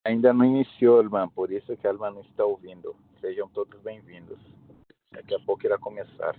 Ainda não iniciou, irmã, por isso que a irmã não está ouvindo. Sejam todos bem-vindos. Daqui a pouco irá começar.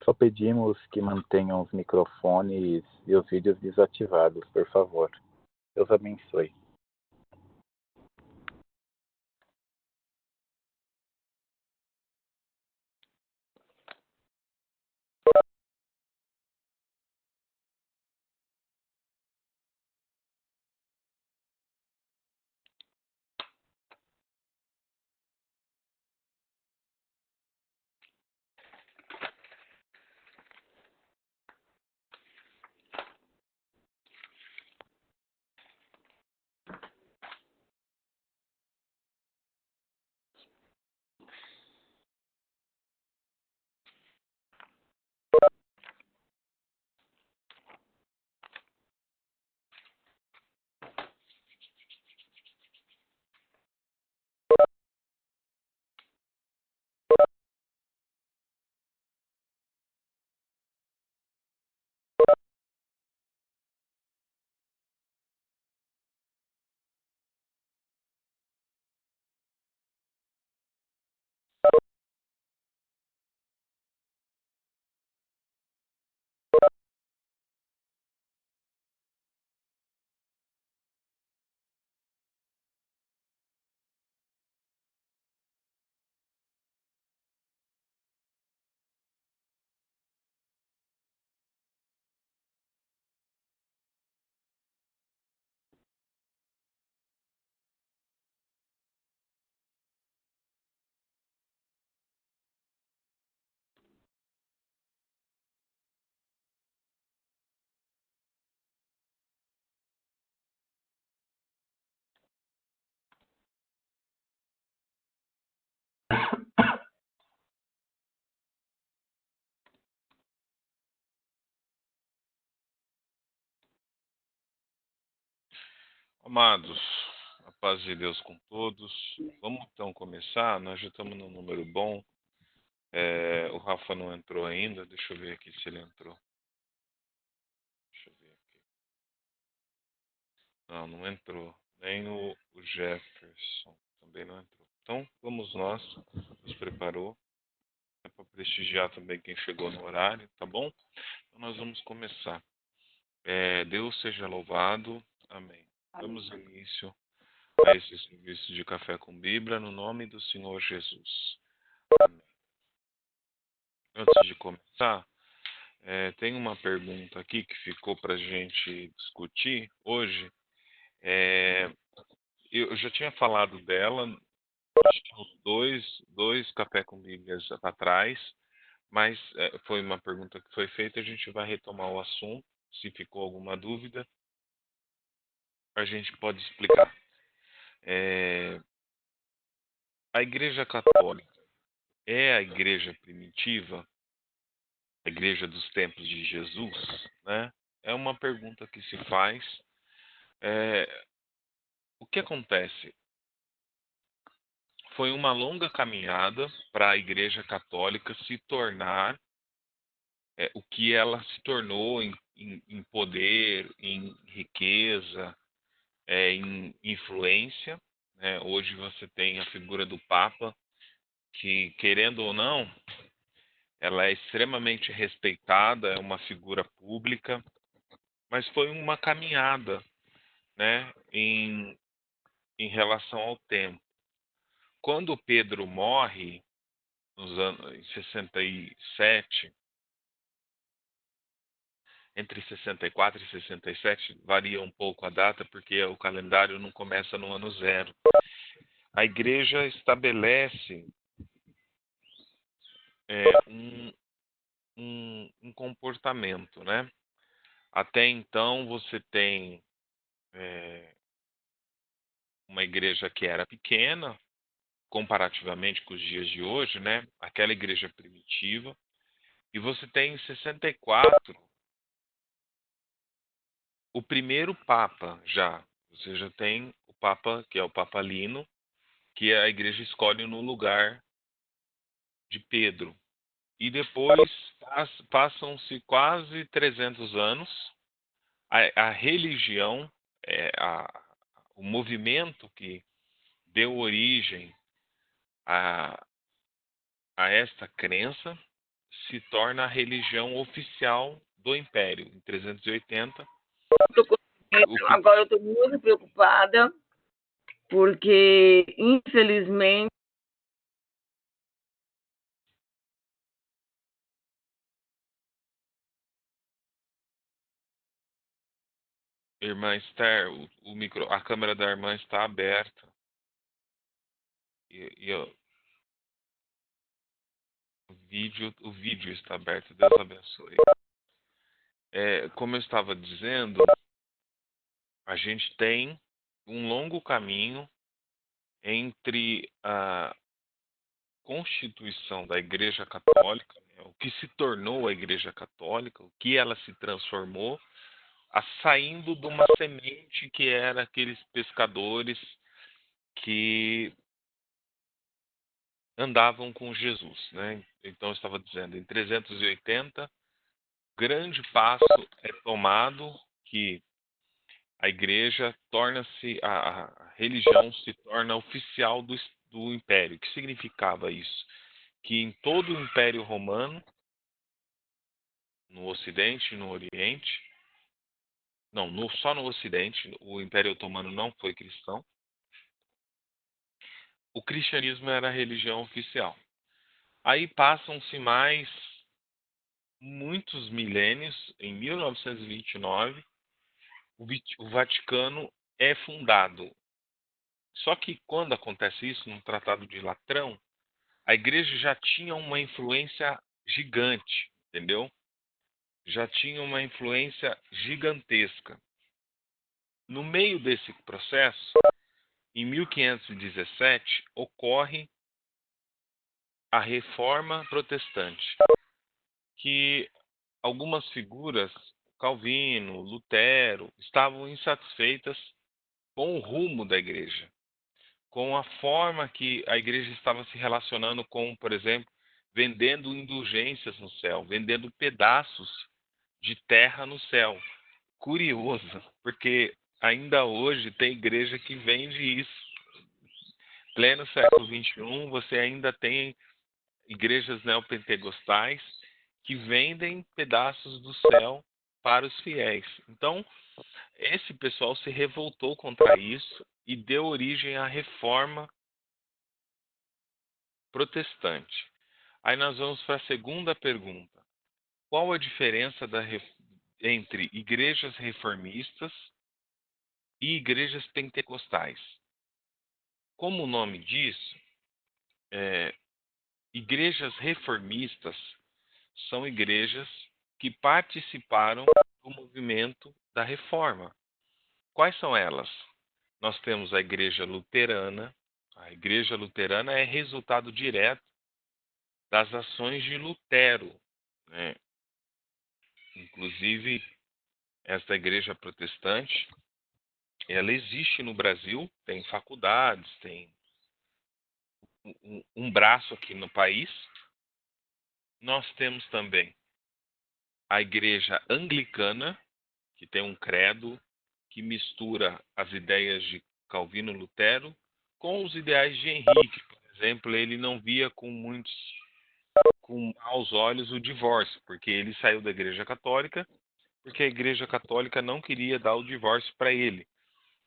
Só pedimos que mantenham os microfones e os vídeos desativados, por favor. Deus abençoe. Amados, a paz de Deus com todos. Vamos então começar. Nós já estamos num número bom. O Rafa não entrou ainda. Deixa eu ver aqui se ele entrou. Deixa eu ver aqui. Não entrou. Nem o Jefferson também não entrou. Então, vamos nós. Nos preparou. É para prestigiar também quem chegou no horário, tá bom? Então, nós vamos começar. Deus seja louvado. Amém. Damos início a esse serviço de Café com Bíblia no nome do Senhor Jesus. Amém. Antes de começar, tem uma pergunta aqui que ficou para a gente discutir hoje. Eu já tinha falado dela, acho que uns dois Café com Bíblias atrás, mas foi uma pergunta que foi feita. A gente vai retomar o assunto. Se ficou alguma dúvida, a gente pode explicar. A Igreja Católica é a igreja primitiva, a igreja dos tempos de Jesus, né? É uma pergunta que se faz. O que acontece? Foi uma longa caminhada para a Igreja Católica se tornar o que ela se tornou em poder, em riqueza, em influência, né? Hoje você tem a figura do Papa, que, querendo ou não, ela é extremamente respeitada, é uma figura pública, mas foi uma caminhada, né, em relação ao tempo. Quando Pedro morre, em 67, entre 64 e 67, varia um pouco a data, porque o calendário não começa no ano zero. A igreja estabelece um comportamento, né? Até então você tem uma igreja que era pequena, comparativamente com os dias de hoje, né? Aquela igreja primitiva. E você tem em 64 o primeiro Papa já. Você já tem o Papa, que é o Papa Lino, que a igreja escolhe no lugar de Pedro. E depois passam-se quase 300 anos. A religião, o movimento que deu origem a, a esta crença se torna a religião oficial do Império. Em 380, o que... Agora eu estou muito preocupada, porque, infelizmente, Irmã Esther, a câmera da irmã está aberta. O vídeo está aberto. Deus abençoe. Como eu estava dizendo, a gente tem um longo caminho entre a constituição da Igreja Católica, né, o que se tornou a Igreja Católica, o que ela se transformou, saindo de uma semente que era aqueles pescadores que andavam com Jesus, né? Então eu estava dizendo, em 380, grande passo é tomado, que a igreja torna-se, a religião se torna oficial do império. O que significava isso? Que em todo o Império Romano, no Ocidente e no Oriente, não, só no Ocidente, o Império Otomano não foi cristão, o cristianismo era a religião oficial. Aí passam-se mais muitos milênios, em 1929, o Vaticano é fundado. Só que quando acontece isso, no Tratado de Latrão, a igreja já tinha uma influência gigante, entendeu? Já tinha uma influência gigantesca. No meio desse processo, em 1517, ocorre a Reforma Protestante, que algumas figuras, Calvino, Lutero, estavam insatisfeitas com o rumo da igreja, com a forma que a igreja estava se relacionando com, por exemplo, vendendo indulgências no céu, vendendo pedaços de terra no céu. Curioso, porque ainda hoje tem igreja que vende isso. Pleno século XXI, você ainda tem igrejas neopentecostais que vendem pedaços do céu para os fiéis. Então, esse pessoal se revoltou contra isso e deu origem à Reforma Protestante. Aí nós vamos para a segunda pergunta. Qual a diferença entre igrejas reformistas e igrejas pentecostais? Como o nome diz, igrejas reformistas são igrejas que participaram do movimento da reforma. Quais são elas? Nós temos a igreja luterana. A igreja luterana é resultado direto das ações de Lutero, né? Inclusive, esta igreja protestante, ela existe no Brasil, tem faculdades, tem um braço aqui no país. Nós temos também a igreja anglicana, que tem um credo que mistura as ideias de Calvino e Lutero com os ideais de Henrique. Por exemplo, ele não via com maus olhos o divórcio, porque ele saiu da igreja católica, porque a igreja católica não queria dar o divórcio para ele.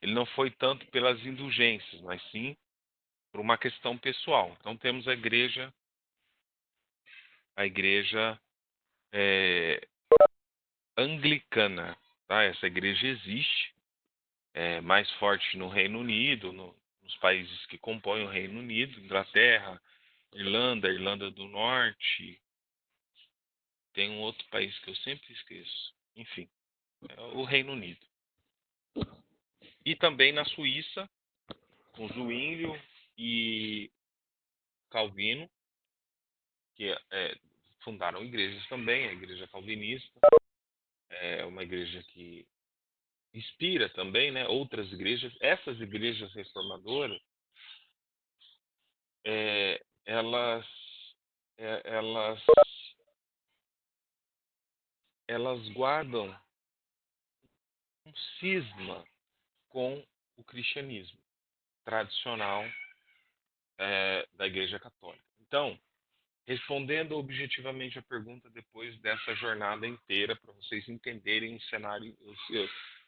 Ele não foi tanto pelas indulgências, mas sim por uma questão pessoal. Então temos a igreja anglicana. Tá? Essa igreja existe, é mais forte no Reino Unido, nos países que compõem o Reino Unido, Inglaterra, Irlanda do Norte. Tem um outro país que eu sempre esqueço. Enfim, é o Reino Unido. E também na Suíça, com Zwinglio e Calvino, que fundaram igrejas também, a igreja calvinista. É uma igreja que inspira também, né, outras igrejas. Essas igrejas reformadoras, elas, elas, elas guardam um cisma com o cristianismo tradicional da Igreja Católica. Então, respondendo objetivamente a pergunta depois dessa jornada inteira, para vocês entenderem o cenário,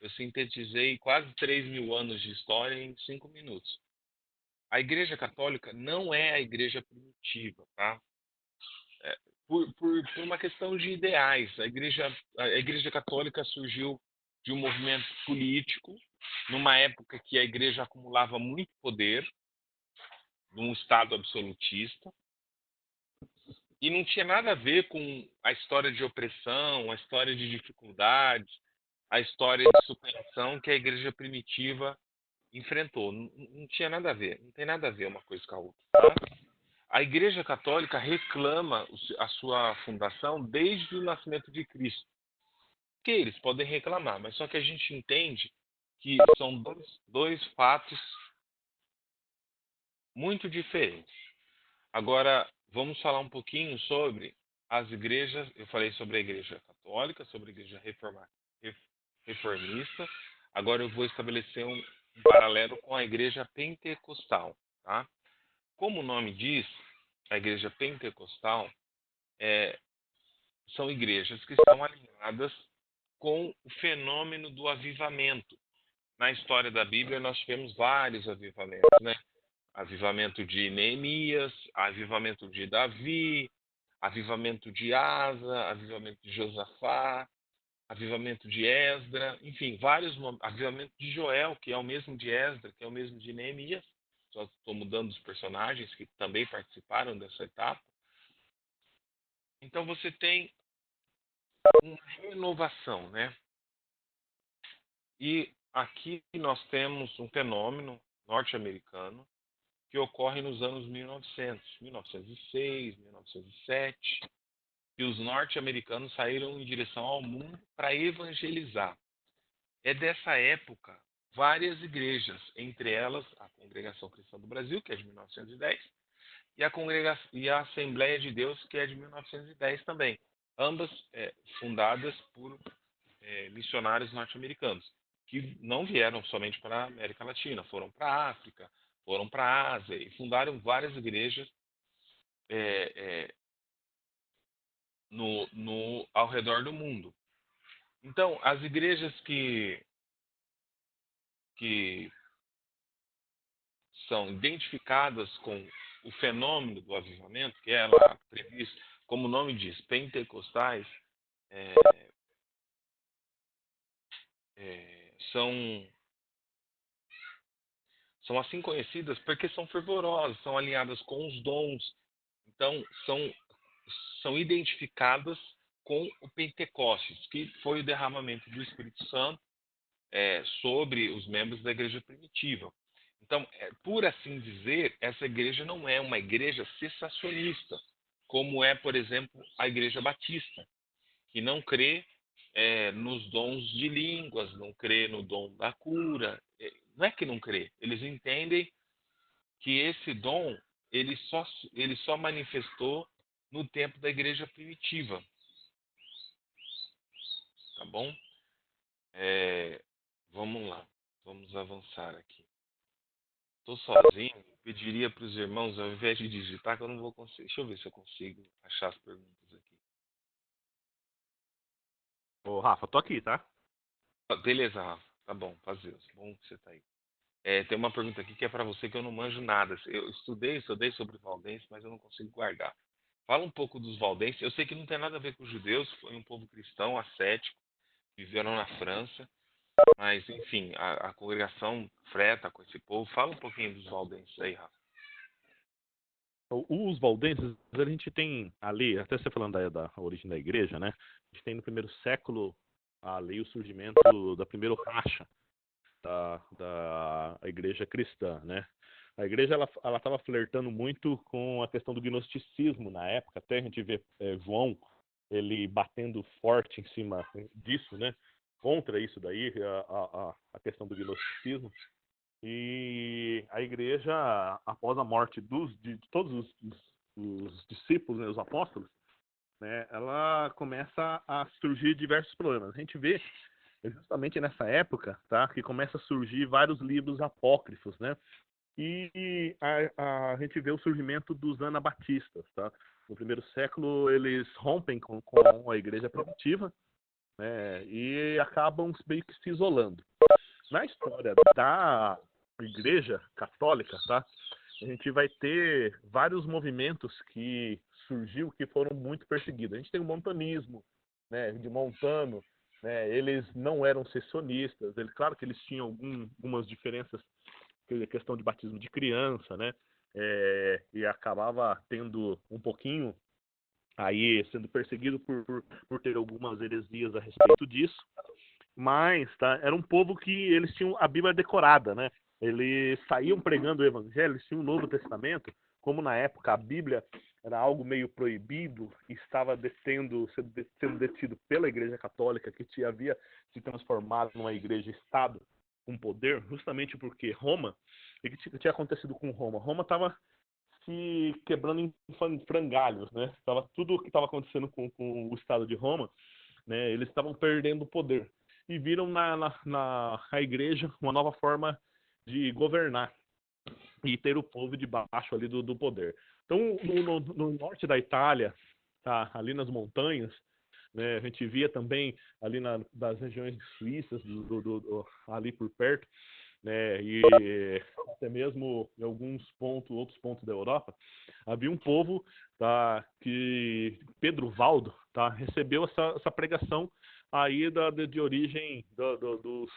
eu sintetizei quase 3.000 anos de história em 5 minutos. A Igreja Católica não é a Igreja primitiva, tá? Por uma questão de ideais. A Igreja Católica surgiu de um movimento político, numa época que a Igreja acumulava muito poder, num Estado absolutista, e não tinha nada a ver com a história de opressão, a história de dificuldade, a história de superação que a Igreja primitiva enfrentou. Não tinha nada a ver, não tem nada a ver uma coisa com a outra. Tá? A Igreja Católica reclama a sua fundação desde o nascimento de Cristo. Que eles podem reclamar, mas só que a gente entende que são dois fatos muito diferentes. Agora, vamos falar um pouquinho sobre as igrejas. Eu falei sobre a Igreja Católica, sobre a Igreja Reformista. Agora eu vou estabelecer um paralelo com a Igreja Pentecostal. Tá? Como o nome diz, a Igreja Pentecostal são igrejas que estão alinhadas com o fenômeno do avivamento. Na história da Bíblia, nós tivemos vários avivamentos, né? Avivamento de Neemias, avivamento de Davi, avivamento de Asa, avivamento de Josafá, avivamento de Esdra, enfim, avivamento de Joel, que é o mesmo de Esdra, que é o mesmo de Neemias. Só estou mudando os personagens que também participaram dessa etapa. Então você tem uma renovação, né? E aqui nós temos um fenômeno norte-americano que ocorre nos anos 1900, 1906, 1907, e os norte-americanos saíram em direção ao mundo para evangelizar. É dessa época várias igrejas, entre elas a Congregação Cristã do Brasil, que é de 1910, e a Assembleia de Deus, que é de 1910 também, ambas fundadas por missionários norte-americanos, que não vieram somente para a América Latina, foram para a África, foram para a Ásia e fundaram várias igrejas ao redor do mundo. Então, as igrejas que são identificadas com o fenômeno do avivamento, que é lá previsto, como o nome diz, pentecostais, são assim conhecidas porque são fervorosas, são alinhadas com os dons. Então, são identificadas com o Pentecostes, que foi o derramamento do Espírito Santo sobre os membros da igreja primitiva. Então, por assim dizer, essa igreja não é uma igreja cessacionista, como é, por exemplo, a Igreja Batista, que não crê nos dons de línguas, não crê no dom da cura. Não é que não crê, eles entendem que esse dom ele só manifestou no tempo da igreja primitiva. tá bom? Vamos lá, vamos avançar aqui. Estou sozinho, pediria para os irmãos, ao invés de digitar, que eu não vou conseguir. Deixa eu ver se eu consigo achar as perguntas aqui. Ô, Rafa, tô aqui, tá? Beleza, Rafa. Tá bom, Deus. Bom que você está aí. Tem uma pergunta aqui que é para você que eu não manjo nada. Eu estudei sobre valdenses, mas eu não consigo guardar. Fala um pouco dos valdenses. Eu sei que não tem nada a ver com os judeus, foi um povo cristão, ascético, viveram na França. Mas, enfim, a congregação freta com esse povo. Fala um pouquinho dos valdenses aí, Rafa. Os valdenses, a gente tem ali, até você falando da origem da igreja, né? A gente tem no primeiro século ali o surgimento da primeira racha da igreja cristã, né? A igreja ela estava flertando muito com a questão do gnosticismo na época, até a gente vê João ele batendo forte em cima disso, né? Contra isso daí, a questão do gnosticismo. E a igreja, após a morte de todos os discípulos, né, os apóstolos, né, ela começa a surgir diversos problemas. A gente vê justamente nessa época, tá, que começa a surgir vários livros apócrifos, né? E a gente vê o surgimento dos anabatistas, tá? No primeiro século eles rompem com a igreja primitiva, né, e acabam meio que se isolando. Na história da igreja católica, tá? A gente vai ter vários movimentos que surgiu que foram muito perseguidos. A gente tem o montanismo, né, de Montano, né, eles não eram cessanistas, claro que eles tinham algumas diferenças, a questão de batismo de criança, né, e acabava tendo um pouquinho aí sendo perseguido por ter algumas heresias a respeito disso. Mas, tá, era um povo que eles tinham a Bíblia decorada, né? Eles saíam pregando o Evangelho, eles tinham o Novo Testamento, como na época a Bíblia era algo meio proibido e estava sendo detido pela Igreja Católica, que havia se transformado numa igreja-estado com poder, justamente porque Roma, o que tinha acontecido com Roma? Roma estava se quebrando em frangalhos, né? Tudo o que estava acontecendo com o Estado de Roma, né? Eles estavam perdendo o poder e viram na igreja uma nova forma de governar e ter o povo debaixo ali do poder. Então, no norte da Itália, tá, ali nas montanhas, né, a gente via também ali das regiões suíças, ali por perto, né, e até mesmo em outros pontos da Europa, havia um povo, tá, que Pedro Valdo, tá, recebeu essa pregação aí de origem dos,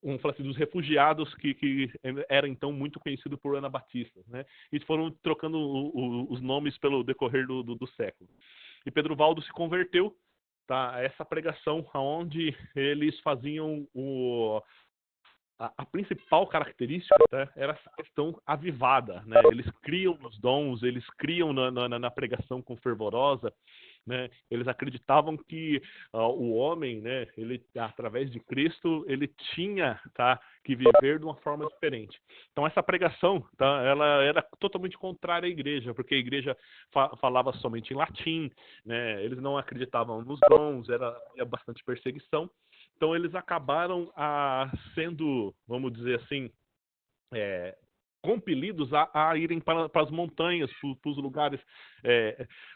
vamos falar assim, dos refugiados que era então muito conhecido por anabatistas, né? E foram trocando os nomes pelo decorrer do século. E Pedro Valdo se converteu, tá, a essa pregação, onde eles faziam a principal característica, tá, era essa questão avivada, né? Eles criam nos dons, eles criam na pregação com fervorosa, né? Eles acreditavam que o homem, né, ele através de Cristo, ele tinha, tá, que viver de uma forma diferente. Então essa pregação, tá, ela era totalmente contrária à igreja, porque a igreja falava somente em latim, né? Eles não acreditavam nos dons, era bastante perseguição. Então eles acabaram sendo, vamos dizer assim, compelidos a irem para as montanhas, para os lugares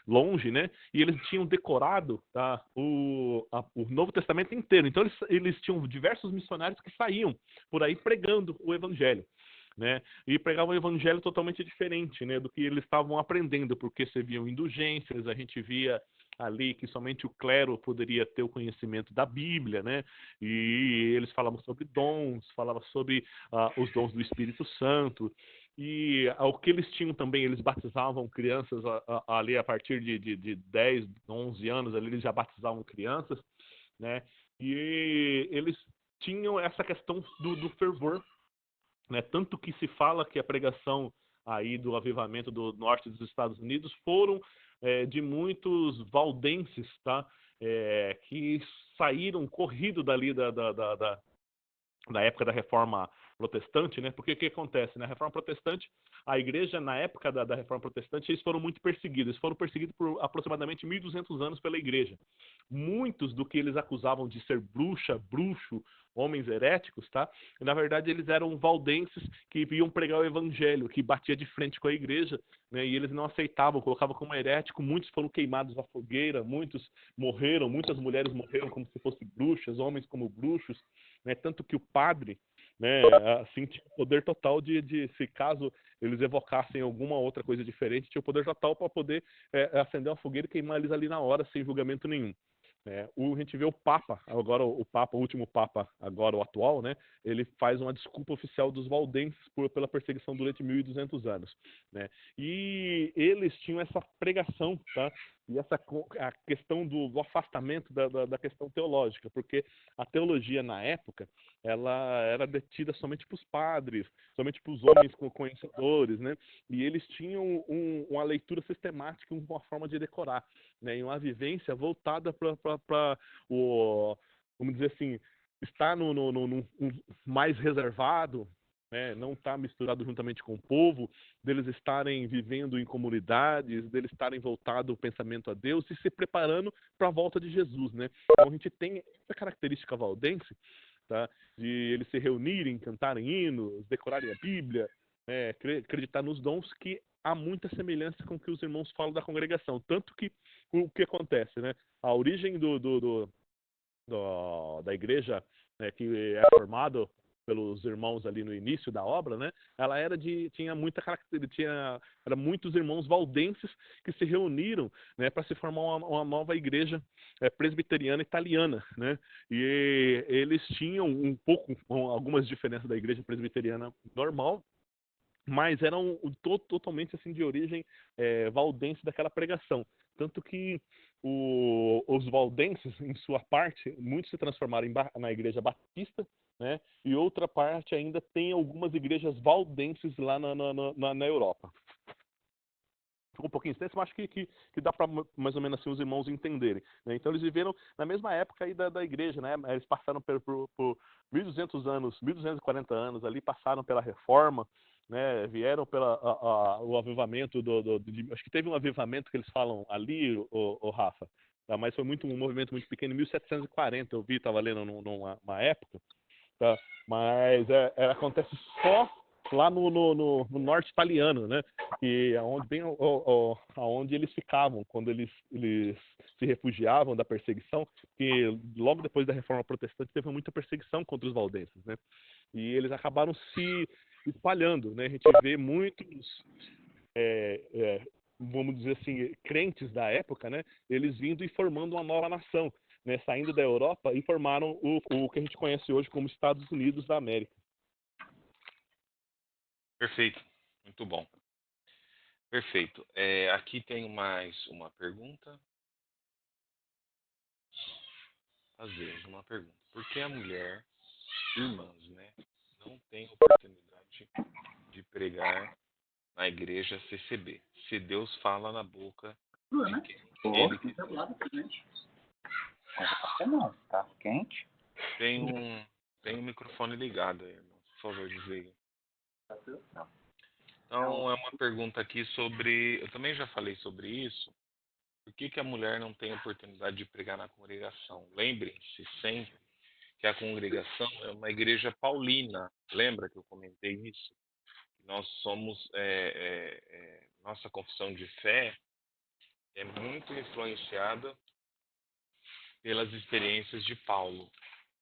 longe, né? E eles tinham decorado, tá, o Novo Testamento inteiro. Então eles tinham diversos missionários que saíam por aí pregando o Evangelho, né? E pregavam um evangelho totalmente diferente, né, do que eles estavam aprendendo, porque serviam indulgências, a gente via ali que somente o clero poderia ter o conhecimento da Bíblia, né? E eles falavam sobre dons, falavam sobre os dons do Espírito Santo. E o que eles tinham também, eles batizavam crianças ali a partir de 10, 11 anos, ali eles já batizavam crianças, né? E eles tinham essa questão do fervor, né? Tanto que se fala que a pregação aí do avivamento do norte dos Estados Unidos foram de muitos valdenses, tá? Que saíram corrido dali da época da Reforma protestante, né? Porque o que acontece? Na Reforma Protestante, a igreja, na época da Reforma Protestante, eles foram muito perseguidos. Eles foram perseguidos por aproximadamente 1.200 anos pela igreja. Muitos do que eles acusavam de ser bruxa, bruxo, homens heréticos, tá? Na verdade, eles eram valdenses que iam pregar o evangelho, que batia de frente com a igreja, né? E eles não aceitavam, colocavam como herético. Muitos foram queimados à fogueira, muitos morreram, muitas mulheres morreram como se fossem bruxas, homens como bruxos, né? Tanto que o padre, né, assim, tinha o poder total de se caso eles evocassem alguma outra coisa diferente, tinha o poder total para poder acender uma fogueira e queimar eles ali na hora, sem julgamento nenhum. A gente vê o Papa, agora o último Papa, agora o atual, né? Ele faz uma desculpa oficial dos valdenses pela perseguição durante 1.200 anos, né? E eles tinham essa pregação, tá? E a questão do afastamento da questão teológica, porque a teologia na época ela era detida somente para os padres, somente para os homens conhecedores, né? E eles tinham uma leitura sistemática, uma forma de decorar, né? E uma vivência voltada para o, vamos dizer assim, estar no mais reservado, né? Não estar misturado juntamente com o povo, deles estarem vivendo em comunidades, deles estarem voltados o pensamento a Deus e se preparando para a volta de Jesus, né? Então a gente tem essa característica valdense, tá? De eles se reunirem, cantarem hinos, decorarem a Bíblia, acreditar nos dons, que há muita semelhança com o que os irmãos falam da congregação. Tanto que o que acontece, né? A origem da igreja, né, que é formado pelos irmãos ali no início da obra, né? Ela tinha muita característica, era muitos irmãos valdenses que se reuniram, né, para se formar uma nova igreja presbiteriana italiana, né? E eles tinham algumas diferenças da igreja presbiteriana normal, mas eram totalmente assim de origem valdense daquela pregação. Tanto que os valdenses, em sua parte, muitos se transformaram na igreja batista, né? E outra parte ainda tem algumas igrejas valdenses lá na Europa. Ficou um pouquinho extenso, mas acho que dá para mais ou menos assim os irmãos entenderem, né? Então eles viveram na mesma época aí da igreja, né? Eles passaram por 1.200 anos, 1.240 anos ali, passaram pela Reforma, né? Vieram o avivamento acho que teve um avivamento que eles falam ali, o Rafa, tá? Mas foi um movimento muito pequeno, em 1740 eu vi, estava lendo numa época, tá? Mas acontece só lá no norte italiano, né? Que é onde bem aonde eles ficavam quando eles se refugiavam da perseguição, que logo depois da Reforma Protestante teve muita perseguição contra os valdenses, né? E eles acabaram se espalhando, né? A gente vê muitos vamos dizer assim, crentes da época, né? Eles vindo e formando uma nova nação, né? Saindo da Europa e formaram o que a gente conhece hoje como Estados Unidos da América. Perfeito, muito bom. Perfeito. Aqui tem mais uma pergunta. Às vezes, uma pergunta. Por que a mulher, irmãs, né, não tem oportunidade de pregar na igreja CCB? Se Deus fala na boca de quem ele quiser. Não, tá quente? Tem um microfone ligado aí, irmão. Por favor, desliga. Então, é uma pergunta aqui sobre... Eu também já falei sobre isso. Por que a mulher não tem oportunidade de pregar na congregação? Lembrem-se sempre que a congregação é uma igreja paulina. Lembra que eu comentei isso? Nós somos... nossa confissão de fé é muito influenciada pelas experiências de Paulo.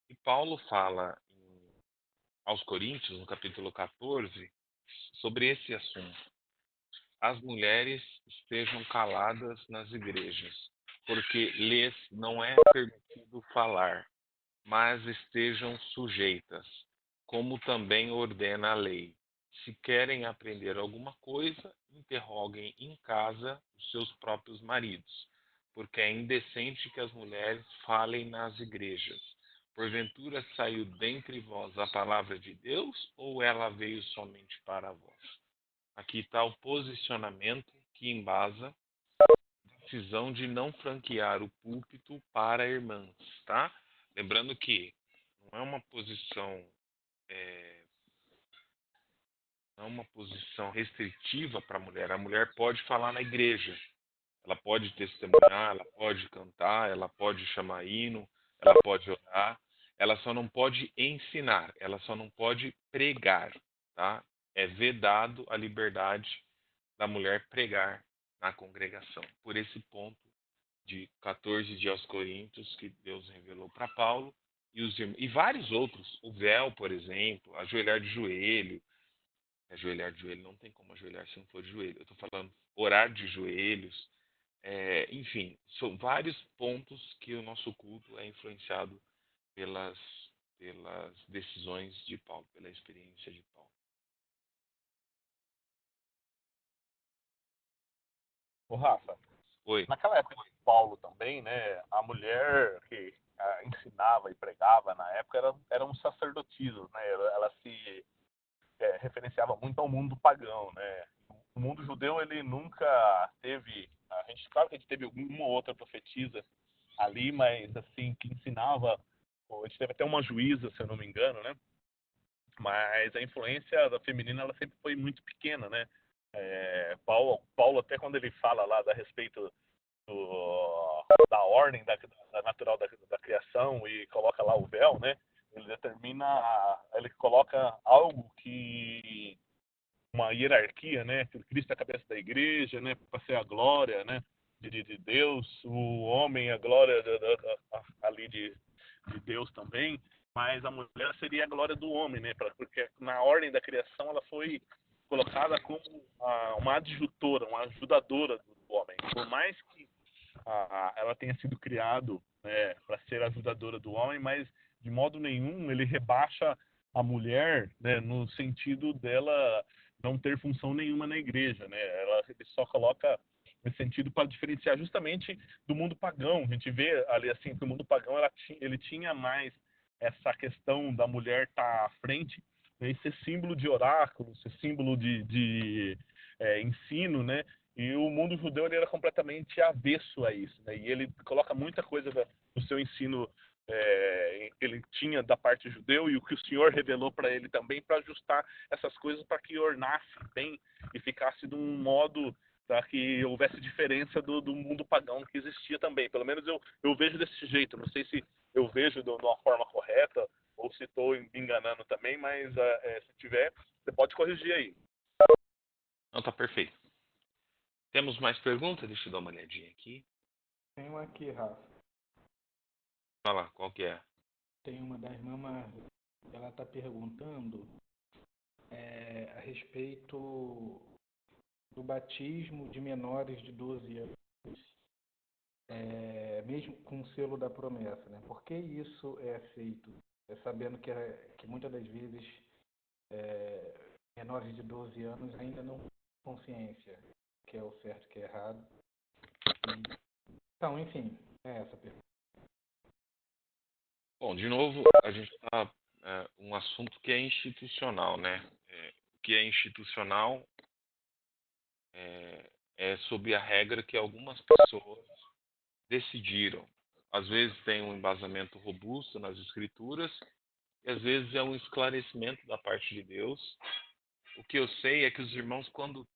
E Paulo fala aos Coríntios, no capítulo 14, sobre esse assunto. As mulheres estejam caladas nas igrejas, porque lhes não é permitido falar, mas estejam sujeitas, como também ordena a lei. Se querem aprender alguma coisa, interroguem em casa os seus próprios maridos, porque é indecente que as mulheres falem nas igrejas. Porventura saiu dentre vós a palavra de Deus, ou ela veio somente para vós? Aqui está o posicionamento que embasa a decisão de não franquear o púlpito para irmãs, tá? Lembrando que não é uma posição não é uma posição restritiva para a mulher. A mulher pode falar na igreja, ela pode testemunhar, ela pode cantar, ela pode chamar hino, ela pode orar, ela só não pode ensinar, ela só não pode pregar, tá? É vedado a liberdade da mulher pregar na congregação. Por esse ponto de 14 de aos Coríntios que Deus revelou para Paulo e vários outros, o véu, por exemplo, ajoelhar de joelho. Ajoelhar de joelho não tem como ajoelhar se não for de joelho. Eu estou falando orar de joelhos. Enfim, são vários pontos que o nosso culto é influenciado pelas, pelas decisões de Paulo, pela experiência de Paulo. Ô, Rafa, Oi. naquela época de Paulo também, né, a mulher que ensinava e pregava na época eram sacerdotisas, né? Ela se referenciava muito ao mundo pagão, né? O mundo judeu ele nunca teve, claro que a gente teve uma ou outra profetisa ali, mas assim que ensinava, a gente teve até uma juíza, se eu não me engano, né? Mas a influência da feminina ela sempre foi muito pequena, né? Paulo até quando ele fala lá a respeito da ordem da natural da criação e coloca lá o véu, né? Ele coloca algo que uma hierarquia, né? Que Cristo é a cabeça da igreja, né? Para ser a glória, né? De Deus, o homem a glória ali de Deus também, mas a mulher seria a glória do homem, né? Porque na ordem da criação ela foi colocada como uma adjutora, uma ajudadora do homem. Por mais que ela tenha sido criado, né, para ser ajudadora do homem, mas de modo nenhum ele rebaixa a mulher, né, no sentido dela não ter função nenhuma na igreja, né? Ele só coloca nesse sentido para diferenciar justamente do mundo pagão. A gente vê ali assim que o mundo pagão ele tinha mais essa questão da mulher estar à frente, né, e ser símbolo de oráculo, ser símbolo de ensino, né? E o mundo judeu ele era completamente avesso a isso, né? E ele coloca muita coisa do seu ensino ele tinha da parte judeu e o que o Senhor revelou para ele também para ajustar essas coisas para que ornasse bem e ficasse de um modo para que houvesse diferença do mundo pagão que existia também. Pelo menos eu vejo desse jeito. Não sei se eu vejo de uma forma correta ou se estou me enganando também, mas se tiver, você pode corrigir aí. Não, tá perfeito. Temos mais perguntas? Deixa eu dar uma olhadinha aqui. Tem uma aqui, Rafa. Vai lá, qual que é? Tem uma da irmã Marli. Ela está perguntando a respeito do batismo de menores de 12 anos, mesmo com o selo da promessa, né? Por que isso é feito? Sabendo que muitas das vezes menores de 12 anos ainda não têm consciência que é o certo, que é errado. Então, enfim, é essa a pergunta. Bom, de novo, a gente está um assunto que é institucional, né? O que é institucional é sob a regra que algumas pessoas decidiram. Às vezes tem um embasamento robusto nas escrituras e às vezes é um esclarecimento da parte de Deus. O que eu sei é que os irmãos, quando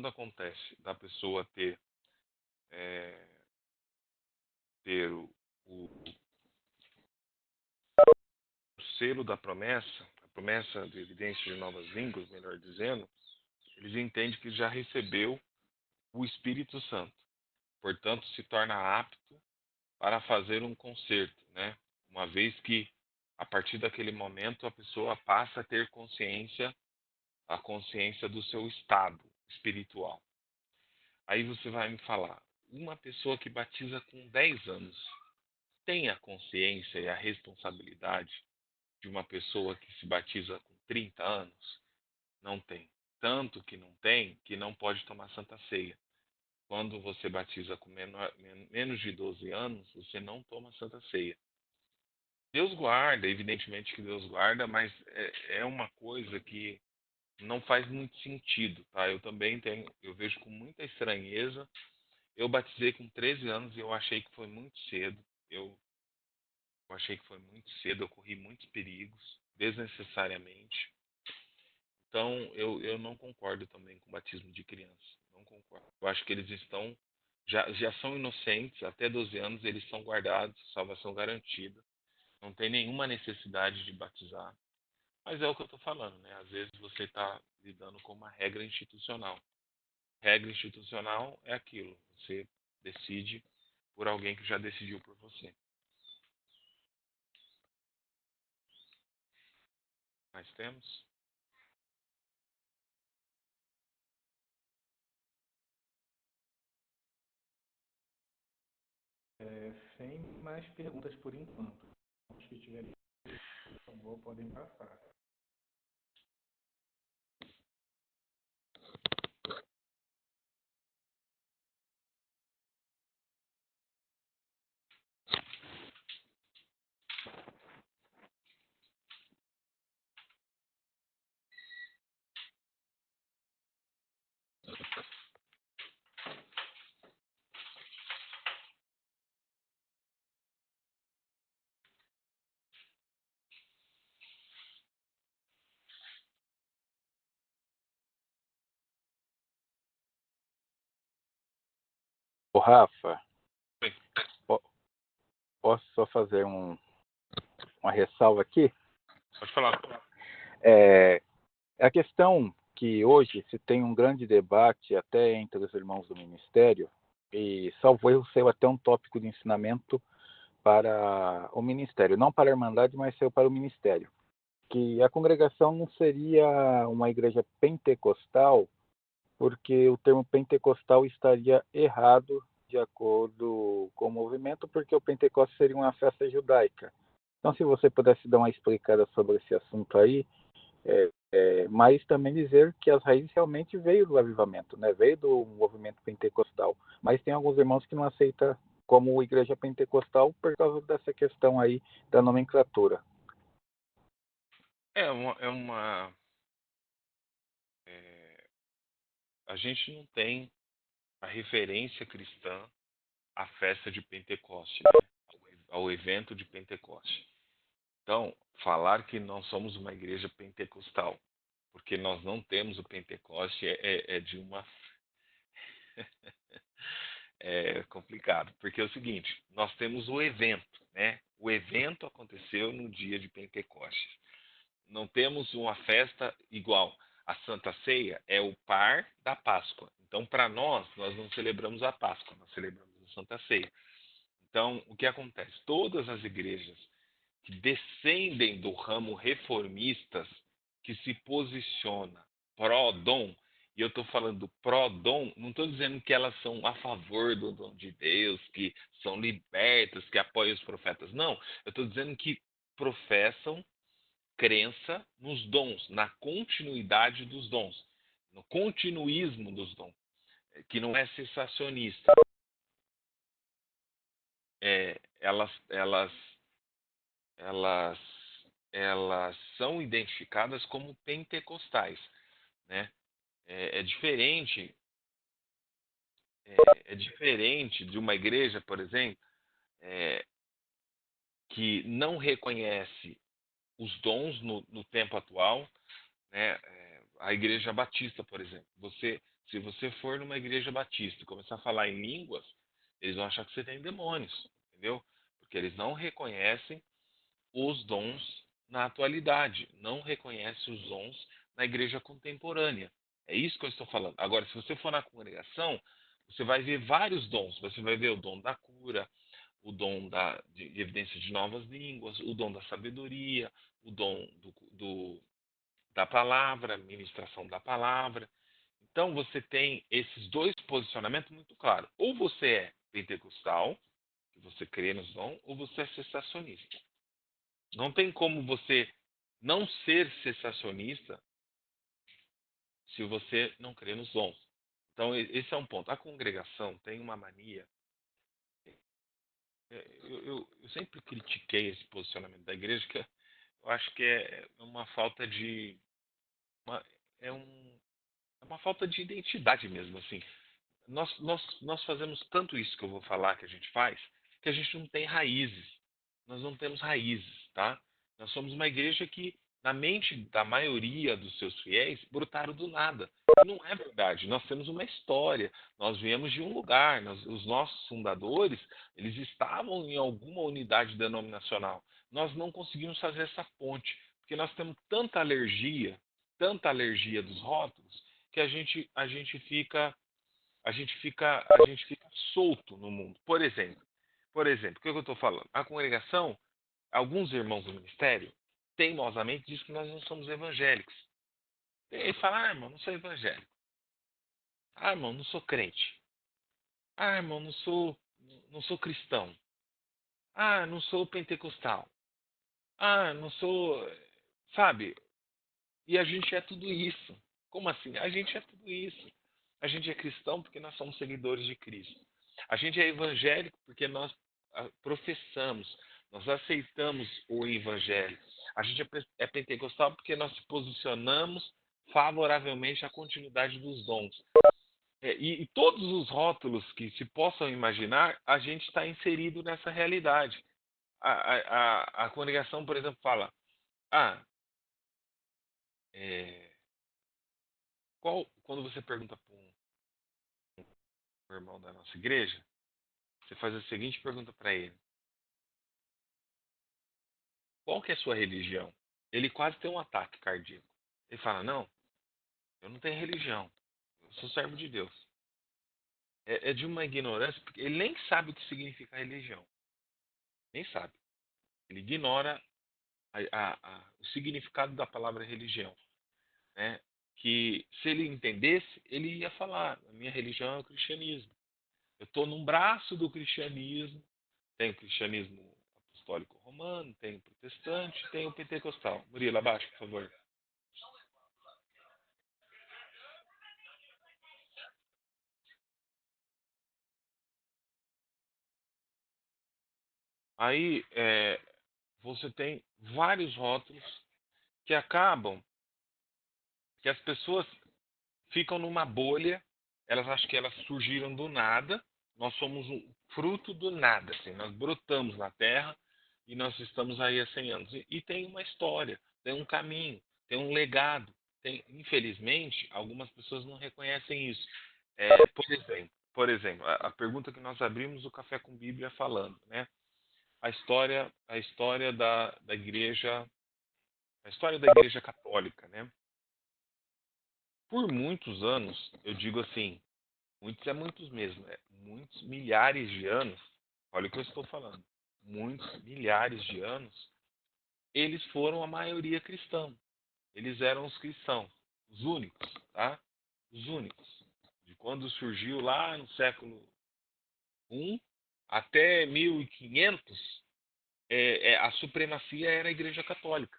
acontece da pessoa ter o selo da promessa, a promessa de evidência de novas línguas, melhor dizendo, eles entendem que já recebeu o Espírito Santo. Portanto, se torna apto para fazer um concerto, né? Uma vez que, a partir daquele momento, a pessoa passa a ter a consciência do seu estado espiritual. Aí você vai me falar, uma pessoa que batiza com 10 anos tem a consciência e a responsabilidade de uma pessoa que se batiza com 30 anos? Não tem. Tanto que não tem, que não pode tomar Santa Ceia. Quando você batiza com menos de 12 anos, você não toma Santa Ceia. Deus guarda, evidentemente que Deus guarda, mas é uma coisa que não faz muito sentido, tá? Eu também eu vejo com muita estranheza. Eu batizei com 13 anos e eu achei que foi muito cedo. Eu achei que foi muito cedo, eu corri muitos perigos. desnecessariamente. Então, eu não concordo também com o batismo de criança. Não concordo. Eu acho que eles estão, já são inocentes, até 12 anos eles são guardados, salvação garantida. Não tem nenhuma necessidade de batizar. Mas é o que eu estou falando, né? Às vezes você está lidando com uma regra institucional. Regra institucional é aquilo. Você decide por alguém que já decidiu por você. Mas temos? Sem mais perguntas por enquanto. Os que tiverem, por favor, podem passar. Ô, Rafa, Sim. posso só fazer uma ressalva aqui? Pode falar. É a questão que hoje se tem um grande debate até entre os irmãos do ministério, e salvo erro saiu até um tópico de ensinamento para o ministério, não para a Irmandade, mas saiu para o ministério, que a congregação não seria uma igreja pentecostal, porque o termo pentecostal estaria errado de acordo com o movimento, porque o Pentecostes seria uma festa judaica. Então, se você pudesse dar uma explicada sobre esse assunto aí, mas também dizer que as raízes realmente veio do avivamento, né? Veio do movimento pentecostal. Mas tem alguns irmãos que não aceitam como igreja pentecostal por causa dessa questão aí da nomenclatura. A gente não tem a referência cristã à festa de Pentecoste, né? Ao evento de Pentecoste. Então, falar que nós somos uma igreja pentecostal, porque nós não temos o Pentecoste, é de uma. É complicado, porque é o seguinte: nós temos o evento, né? O evento aconteceu no dia de Pentecostes. Não temos uma festa igual. A Santa Ceia é o par da Páscoa. Então, para nós não celebramos a Páscoa, nós celebramos a Santa Ceia. Então, o que acontece? Todas as igrejas que descendem do ramo reformistas, que se posiciona pró-dom, e eu estou falando pró-dom, não estou dizendo que elas são a favor do dom de Deus, que são libertas, que apoiam os profetas. Não, eu estou dizendo que professam crença nos dons, na continuidade dos dons, no continuismo dos dons, que não é cessacionista. Elas elas, elas são identificadas como pentecostais, né? É diferente, é diferente de uma igreja, por exemplo, é, que não reconhece os dons no tempo atual, né? A igreja batista, por exemplo. Se você for numa igreja batista e começar a falar em línguas, eles vão achar que você tem demônios, entendeu? Porque eles não reconhecem os dons na atualidade, não reconhece os dons na igreja contemporânea. É isso que eu estou falando. Agora, se você for na congregação, você vai ver vários dons. Você vai ver o dom da cura, o dom de evidência de novas línguas, o dom da sabedoria, o dom da palavra, ministração da palavra. Então, você tem esses dois posicionamentos muito claros. Ou você é pentecostal, que você crê nos dons, ou você é cessacionista. Não tem como você não ser cessacionista se você não crê nos dons. Então, esse é um ponto. A congregação tem uma mania. Eu sempre critiquei esse posicionamento da igreja, que eu acho que é uma falta de. Uma, é, um, é uma falta de identidade mesmo. Assim. Nós fazemos tanto isso que eu vou falar que a gente faz, que a gente não tem raízes. Nós não temos raízes, tá? Nós somos uma igreja que na mente da maioria dos seus fiéis, brotaram do nada. E não é verdade. Nós temos uma história, nós viemos de um lugar, os nossos fundadores, eles estavam em alguma unidade denominacional. Nós não conseguimos fazer essa ponte, porque nós temos tanta alergia dos rótulos, que a gente fica solto no mundo. Por exemplo, o que eu estou falando? A congregação, alguns irmãos do ministério, teimosamente diz que nós não somos evangélicos. Ele fala, irmão, não sou evangélico. Irmão, não sou crente. Irmão, não sou cristão. Não sou pentecostal. Não sou, sabe? E a gente é tudo isso. Como assim? A gente é tudo isso. A gente é cristão porque nós somos seguidores de Cristo. A gente é evangélico porque nós professamos, nós aceitamos o evangelho. A gente é pentecostal porque nós se posicionamos favoravelmente à continuidade dos dons. E todos os rótulos que se possam imaginar, a gente está inserido nessa realidade. A congregação, por exemplo, fala: quando você pergunta para um irmão da nossa igreja, você faz a seguinte pergunta para ele: qual que é a sua religião? Ele quase tem um ataque cardíaco. Ele fala: não, eu não tenho religião, eu sou servo de Deus. É de uma ignorância, porque ele nem sabe o que significa religião. Nem sabe. Ele ignora o significado da palavra religião. Né? Que se ele entendesse, ele ia falar: a minha religião é o cristianismo. Eu estou num braço do cristianismo. Tem o cristianismo apostólico romano, tem o protestante, tem o pentecostal. Murilo, abaixo, por favor. Aí você tem vários rótulos que acabam que as pessoas ficam numa bolha, elas acham que elas surgiram do nada, nós somos um fruto do nada, assim, nós brotamos na Terra e nós estamos aí há 100 anos. E tem uma história, tem um caminho, tem um legado. Infelizmente, algumas pessoas não reconhecem isso. Por exemplo, a pergunta que nós abrimos o Café com Bíblia falando, né? A história da igreja, a história da igreja católica, né? Por muitos anos, eu digo assim, muitos é muitos mesmo, muitos milhares de anos, olha o que eu estou falando, muitos milhares de anos, eles foram a maioria cristã. Eles eram os cristãos, os únicos, tá? Os únicos. De quando surgiu lá no século I até 1500, a supremacia era a Igreja Católica.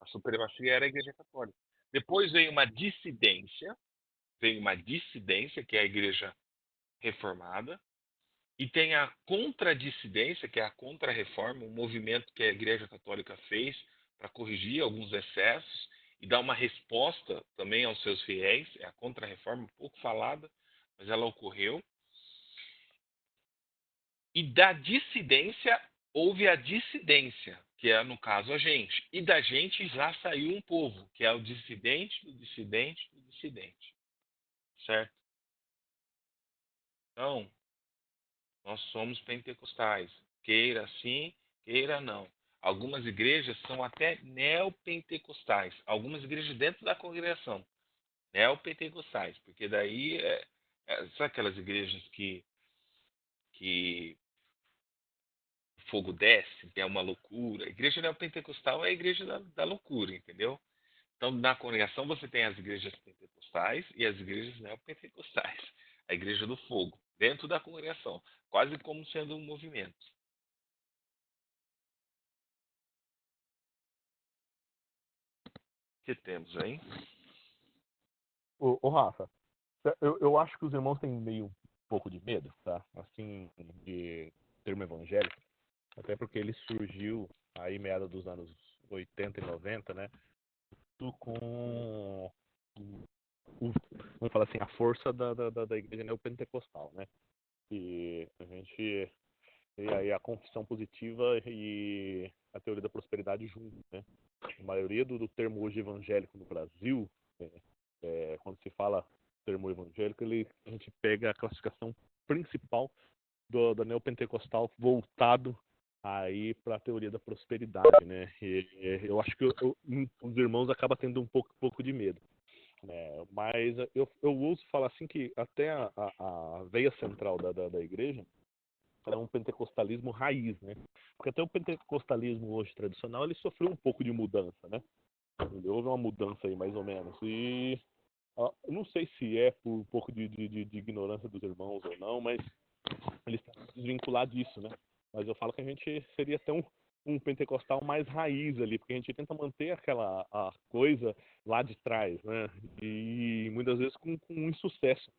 A supremacia era a Igreja Católica. Depois veio uma dissidência, que é a Igreja Reformada, e tem a contradissidência, que é a contra-reforma, um movimento que a Igreja Católica fez para corrigir alguns excessos e dar uma resposta também aos seus fiéis. É a contra-reforma, pouco falada, mas ela ocorreu. E da dissidência, houve a dissidência, que é, no caso, a gente. E da gente já saiu um povo, que é o dissidente, do dissidente, do dissidente. Certo? Então, nós somos pentecostais. Queira sim, queira não. Algumas igrejas são até neopentecostais. Algumas igrejas dentro da congregação. Neopentecostais. Porque daí, sabe aquelas igrejas que o fogo desce, que é uma loucura? A igreja neopentecostal é a igreja da loucura, entendeu? Então, na congregação você tem as igrejas pentecostais e as igrejas neopentecostais. A igreja do fogo, dentro da congregação. Quase como sendo um movimento. Que temos aí? Ô Rafa, eu acho que os irmãos têm meio um pouco de medo, tá? Assim, de termo evangélico, até porque ele surgiu aí meados dos anos 80 e 90, né? Com vamos falar assim, a força da igreja neopentecostal, né? E a gente e aí a confissão positiva e a teoria da prosperidade junto, né? A maioria do termo hoje evangélico no Brasil, quando se fala termo evangélico, a gente pega a classificação principal da neopentecostal voltado aí para a teoria da prosperidade, né? Eu acho que os irmãos acabam tendo um pouco de medo. Mas eu ouso falar assim que até a veia central da igreja é um pentecostalismo raiz, né? Porque até o pentecostalismo hoje tradicional, ele sofreu um pouco de mudança, né? Houve uma mudança aí, mais ou menos. E eu não sei se é por um pouco de ignorância dos irmãos ou não, mas eles estão desvinculados disso, né? Mas eu falo que a gente seria até um pentecostal mais raiz ali, porque a gente tenta manter a coisa lá de trás, né? E muitas vezes com insucesso,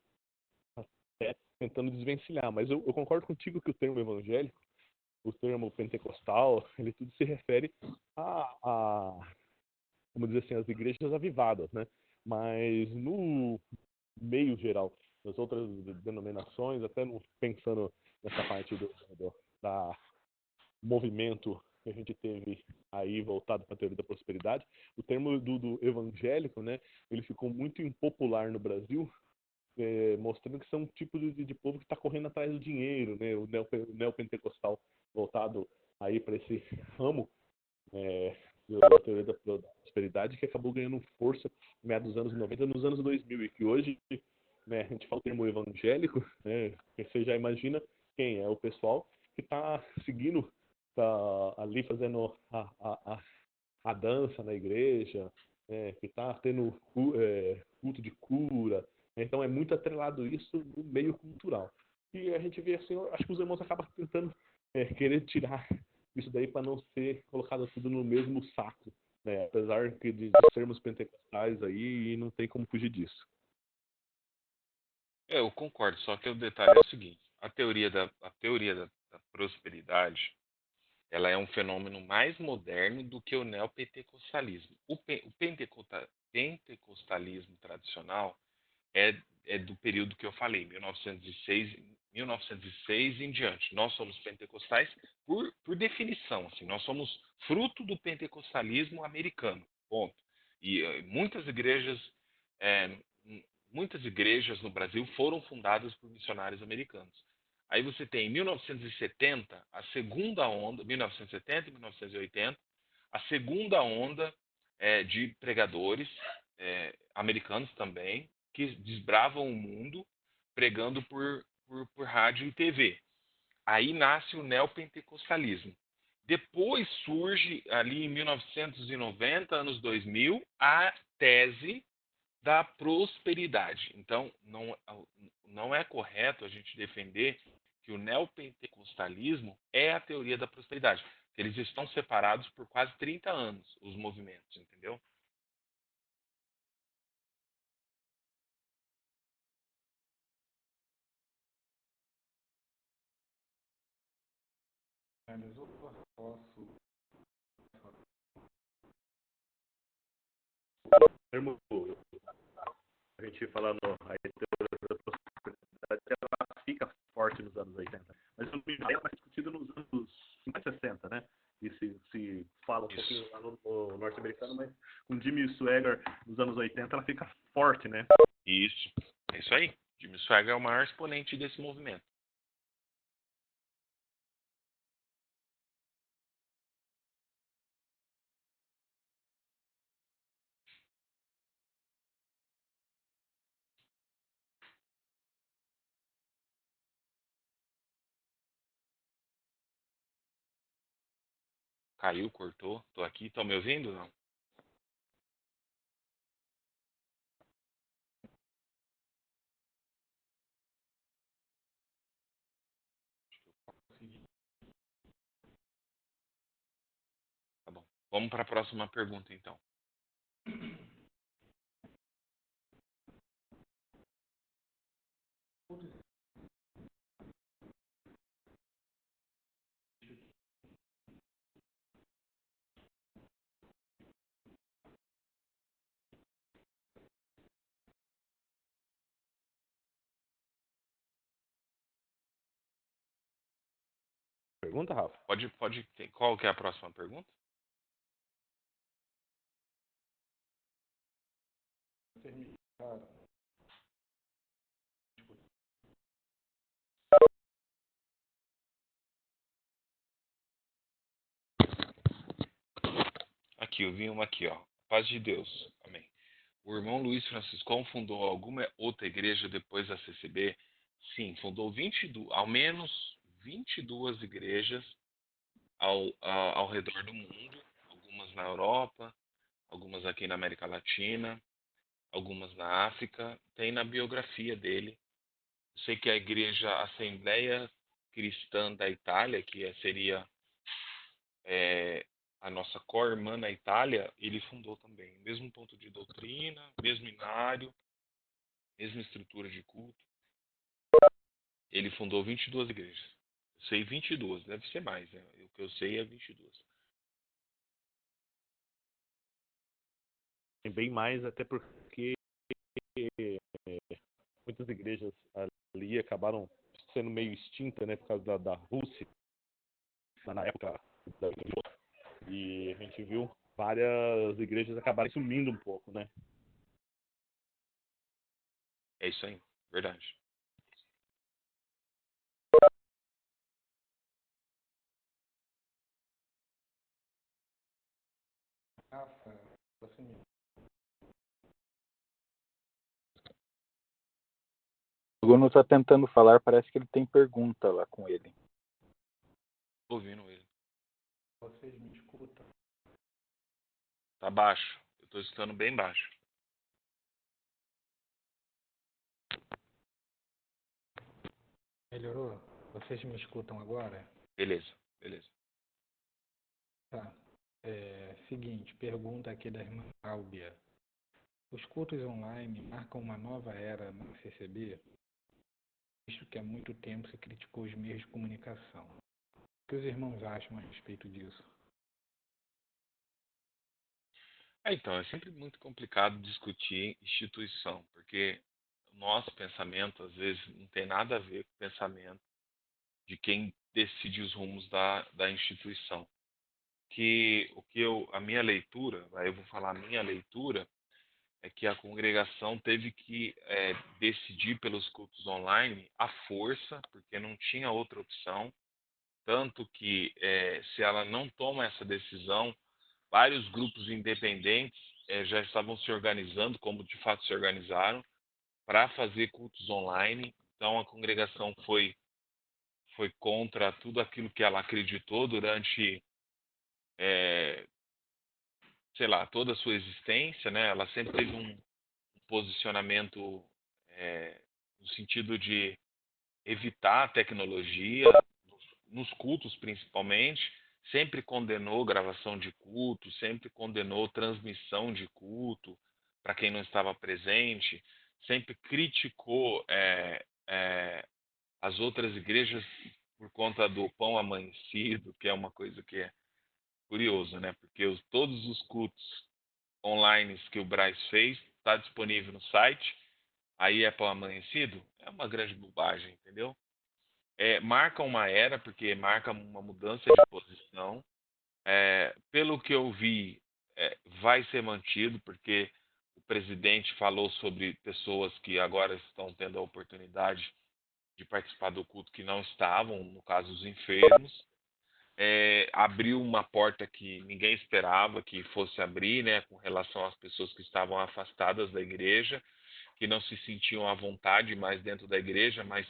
até tentando desvencilhar. Mas eu concordo contigo que o termo evangélico, o termo pentecostal, ele tudo se refere vamos dizer assim, as igrejas avivadas, né? Mas no meio geral, das outras denominações, até pensando nessa parte da movimento que a gente teve aí voltado para a teoria da prosperidade, o termo do evangélico, né, ele ficou muito impopular no Brasil, mostrando que são um tipo de povo que está correndo atrás do dinheiro, né, o neopentecostal voltado aí para esse ramo da teoria da prosperidade, que acabou ganhando força no meio dos anos 90, nos anos 2000, e que hoje, né, a gente fala o termo evangélico, né, você já imagina quem é o pessoal que está seguindo, está ali fazendo a dança na igreja, que está tendo culto de cura. Então é muito atrelado isso no meio cultural. E a gente vê assim, eu acho que os irmãos acabam tentando querer tirar isso daí para não ser colocado tudo no mesmo saco, né? Apesar de sermos pentecostais aí, e não tem como fugir disso. Eu concordo, só que o detalhe é o seguinte: a teoria da prosperidade, ela é um fenômeno mais moderno do que o neopentecostalismo. O pentecostalismo tradicional é do período que eu falei, 1906 em diante. Nós somos pentecostais por definição, assim, nós somos fruto do pentecostalismo americano, ponto. E eh, muitas igrejas no Brasil foram fundadas por missionários americanos. Aí você tem em 1970 a segunda onda, 1970 e 1980, a segunda onda de pregadores americanos também, que desbravam o mundo pregando por rádio e TV. Aí nasce o neopentecostalismo. Depois surge, ali em 1990, anos 2000, a tese da prosperidade. Então, não é correto a gente defender que o neopentecostalismo é a teoria da prosperidade. Eles estão separados por quase 30 anos, os movimentos, entendeu? Mas eu posso. Termo, a gente falando a teoria da prosperidade, ela fica forte nos anos 80. Mas o ela é discutido nos anos 50 e 60, né? E se fala um pouquinho lá no norte-americano, mas com Jimmy Swaggart nos anos 80 ela fica forte, né? Isso, é isso aí. Jimmy Swaggart é o maior exponente desse movimento. Caiu, cortou. Tô aqui, estão me ouvindo? Não. Tá bom. Vamos para a próxima pergunta, então. Pergunta? pergunta, Rafa? Qual que é a próxima pergunta? Cara, Aqui, eu vi uma aqui, ó. Paz de Deus. Amém. O irmão Luiz Franciscão fundou alguma outra igreja depois da CCB? Sim, fundou ao menos 22 igrejas ao redor do mundo, algumas na Europa, algumas aqui na América Latina, algumas na África. Tem na biografia dele. Eu sei que a Igreja Assembleia Cristã da Itália, que seria a nossa co-irmã na Itália, ele fundou também. Mesmo ponto de doutrina, mesmo inário, mesma estrutura de culto. Ele fundou 22 igrejas. Eu sei 22, deve ser mais, né? O que eu sei é 22. Tem bem mais, até porque muitas igrejas ali acabaram sendo meio extintas, né, por causa da Rússia, na época da e a gente viu várias igrejas acabarem sumindo um pouco, né? É isso aí, verdade. Rafa, você me O Bruno está tentando falar, parece que ele tem pergunta lá com ele. Tô ouvindo ele. vocês me escutam? Tá baixo. Eu tô escutando bem baixo. Melhorou? Vocês me escutam agora? Beleza, beleza. Tá. Seguinte, pergunta aqui da irmã Álbia. Os cultos online marcam uma nova era na CCB, visto que há muito tempo se criticou os meios de comunicação. O que os irmãos acham a respeito disso? Então, é sempre muito complicado discutir instituição, porque o nosso pensamento, às vezes, não tem nada a ver com o pensamento de quem decide os rumos da instituição. A minha leitura, aí eu vou falar a minha leitura, é que a congregação teve que decidir pelos cultos online à força, porque não tinha outra opção, tanto que se ela não toma essa decisão, vários grupos independentes já estavam se organizando, como de fato se organizaram, para fazer cultos online. Então a congregação foi contra tudo aquilo que ela acreditou durante, sei lá, toda a sua existência, né? Ela sempre teve um posicionamento no sentido de evitar a tecnologia, nos cultos principalmente, sempre condenou gravação de culto, sempre condenou transmissão de culto para quem não estava presente, sempre criticou as outras igrejas por conta do pão amanhecido, que é uma coisa que é curioso, né? Porque todos os cultos online que o Braz fez está disponível no site. Aí é pão amanhecido? É uma grande bobagem, entendeu? Marca uma era, porque marca uma mudança de posição. Pelo que eu vi, vai ser mantido, porque o presidente falou sobre pessoas que agora estão tendo a oportunidade de participar do culto que não estavam, no caso, os enfermos. Abriu uma porta que ninguém esperava que fosse abrir, né, com relação às pessoas que estavam afastadas da igreja, que não se sentiam à vontade mais dentro da igreja, mas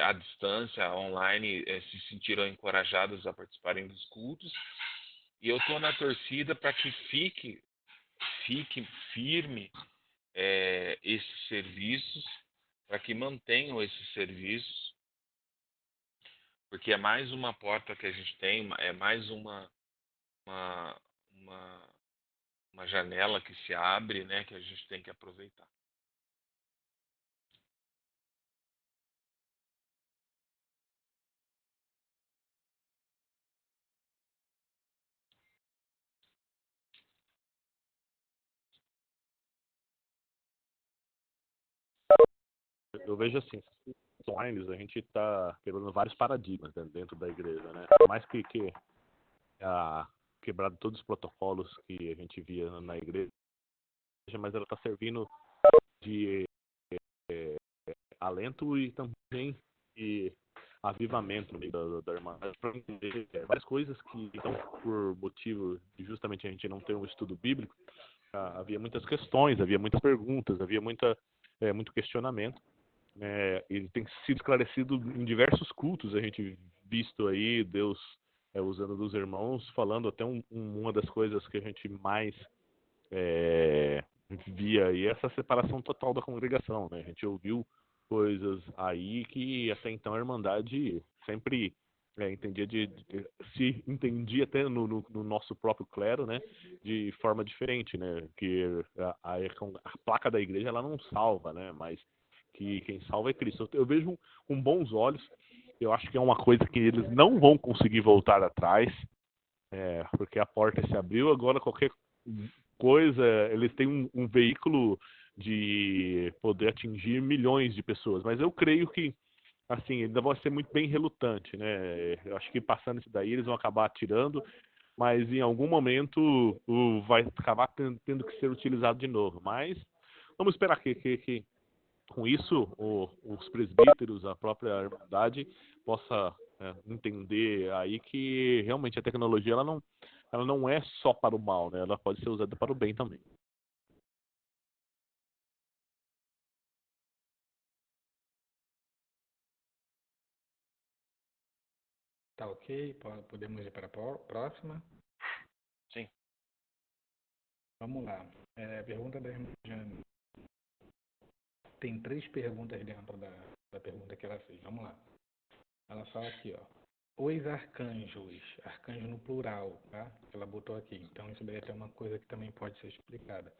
à distância, online, se sentiram encorajadas a participarem dos cultos. E eu estou na torcida para que fique firme esses serviços, para que mantenham esses serviços, porque é mais uma porta que a gente tem, é mais uma, uma, uma janela que se abre, né, que a gente tem que aproveitar. Eu vejo assim, online, a gente está quebrando vários paradigmas, né, dentro da igreja, né? Mais que a quebrado todos os protocolos que a gente via na igreja, mas ela está servindo de alento e também de avivamento no meio da Irmandade, para entender várias coisas que, então, por motivo de justamente a gente não ter um estudo bíblico, havia muitas questões, havia muitas perguntas, havia muito questionamento, né? E tem sido esclarecido em diversos cultos, a gente visto aí Deus usando dos irmãos, falando até uma das coisas que a gente mais via aí, essa separação total da congregação, né? A gente ouviu coisas aí que até então a Irmandade sempre entendia se entendia até no nosso próprio clero, né, de forma diferente, né, que a placa da igreja ela não salva, né, mas que quem salva é Cristo. Eu vejo com bons olhos, eu acho que é uma coisa que eles não vão conseguir voltar atrás, porque a porta se abriu, agora qualquer coisa, eles têm um veículo de poder atingir milhões de pessoas, mas eu creio que assim, ainda vai ser muito bem relutante, né? Eu acho que passando isso daí eles vão acabar atirando, mas em algum momento vai acabar tendo que ser utilizado de novo. Mas vamos esperar que com isso os presbíteros, a própria Irmandade possa entender aí que realmente a tecnologia ela não é só para o mal, né? Ela pode ser usada para o bem também. Tá ok? Podemos ir para a próxima? Sim. Vamos lá. Pergunta da irmã Jane. Tem 3 perguntas dentro da pergunta que ela fez. Vamos lá. Ela fala aqui, ó. Os arcanjos, arcanjo no plural, tá? Ela botou aqui. Então isso daí é até uma coisa que também pode ser explicada.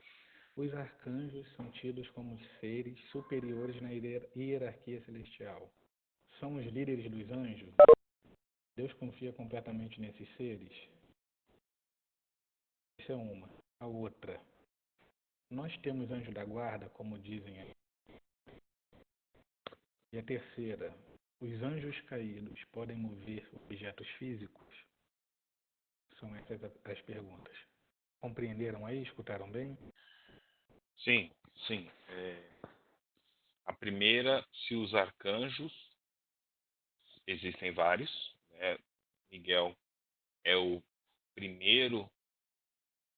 Os arcanjos são tidos como seres superiores na hierarquia celestial. São os líderes dos anjos? Deus confia completamente nesses seres? Isso é uma. A outra. Nós temos anjo da guarda, como dizem aí. E a terceira. Os anjos caídos podem mover objetos físicos? São essas as perguntas. Compreenderam aí? Escutaram bem? Sim, sim. A primeira, se os arcanjos, existem vários, né? Miguel é o primeiro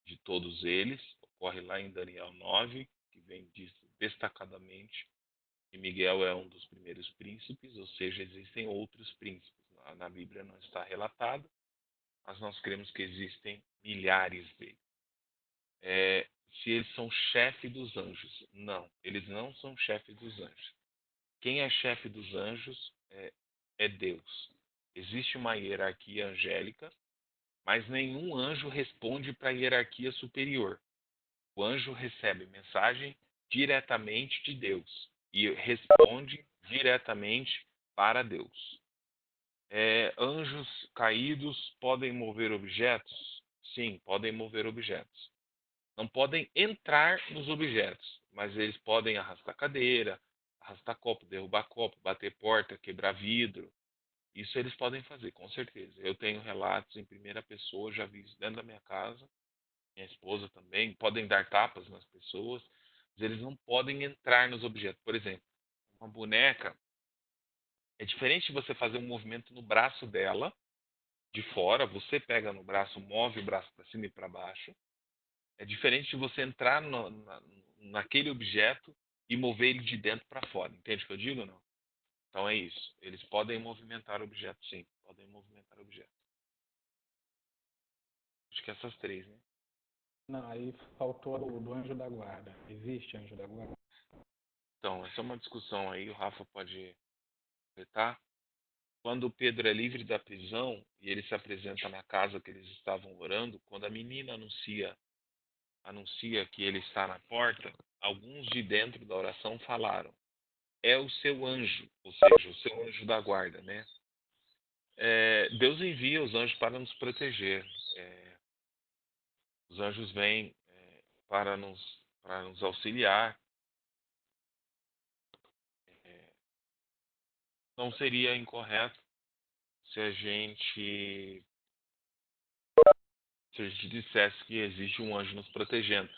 de todos eles, ocorre lá em Daniel 9, que vem disso destacadamente, e Miguel é um dos primeiros príncipes, ou seja, existem outros príncipes. Na Bíblia não está relatado, mas nós cremos que existem milhares deles. Se eles são chefe dos anjos. Não, eles não são chefe dos anjos. Quem é chefe dos anjos é Deus. Existe uma hierarquia angélica, mas nenhum anjo responde para a hierarquia superior. O anjo recebe mensagem diretamente de Deus e responde diretamente para Deus. Anjos caídos podem mover objetos? Sim, podem mover objetos. Não podem entrar nos objetos, mas eles podem arrastar cadeira, arrastar copo, derrubar copo, bater porta, quebrar vidro. Isso eles podem fazer, com certeza. Eu tenho relatos em primeira pessoa, já vi isso dentro da minha casa. Minha esposa também. Podem dar tapas nas pessoas, mas eles não podem entrar nos objetos. Por exemplo, uma boneca, é diferente de você fazer um movimento no braço dela, de fora, você pega no braço, move o braço para cima e para baixo. É diferente de você entrar naquele objeto e mover ele de dentro para fora. Entende o que eu digo ou não? Então é isso. Eles podem movimentar objetos, sim. Podem movimentar objetos. Acho que essas 3, né? Não, aí faltou do anjo da guarda. Existe anjo da guarda? Então, essa é uma discussão aí, o Rafa pode completar. Quando Pedro é livre da prisão e ele se apresenta na casa que eles estavam orando, quando a menina anuncia que ele está na porta, alguns de dentro da oração falaram: é o seu anjo, ou seja, o seu anjo da guarda, né? Deus envia os anjos para nos proteger. Os anjos vêm para nos auxiliar. não seria incorreto se a gente dissesse que existe um anjo nos protegendo.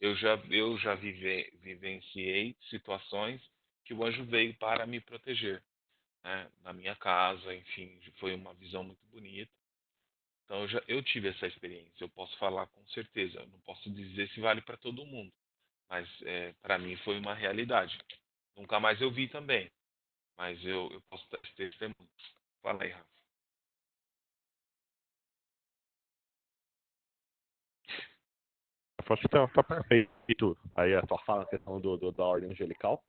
Eu já vivenciei situações que o anjo veio para me proteger, né? Na minha casa, enfim, foi uma visão muito bonita. Então eu tive essa experiência, eu posso falar com certeza. Eu não posso dizer se vale para todo mundo, mas para mim foi uma realidade. Nunca mais eu vi também, mas eu posso ter testemunho. Fala aí, Rafa. Eu acho que tá perfeito aí a tua fala, a questão da ordem angelical.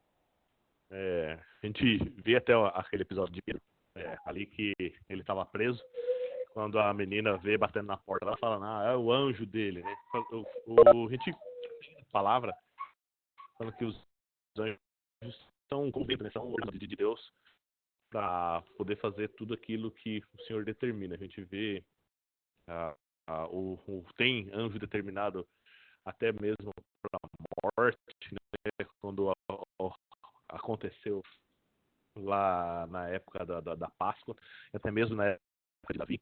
A gente vê até aquele episódio de Pedro, ali que ele estava preso, quando a menina vê batendo na porta, ela fala, é o anjo dele, né? A gente palavra falando que os anjos são cumpridos, né? São ordens de Deus para poder fazer tudo aquilo que o Senhor determina. A gente vê tem anjo determinado até mesmo para a morte, né? Quando aconteceu lá na época da Páscoa, até mesmo na época de Davi,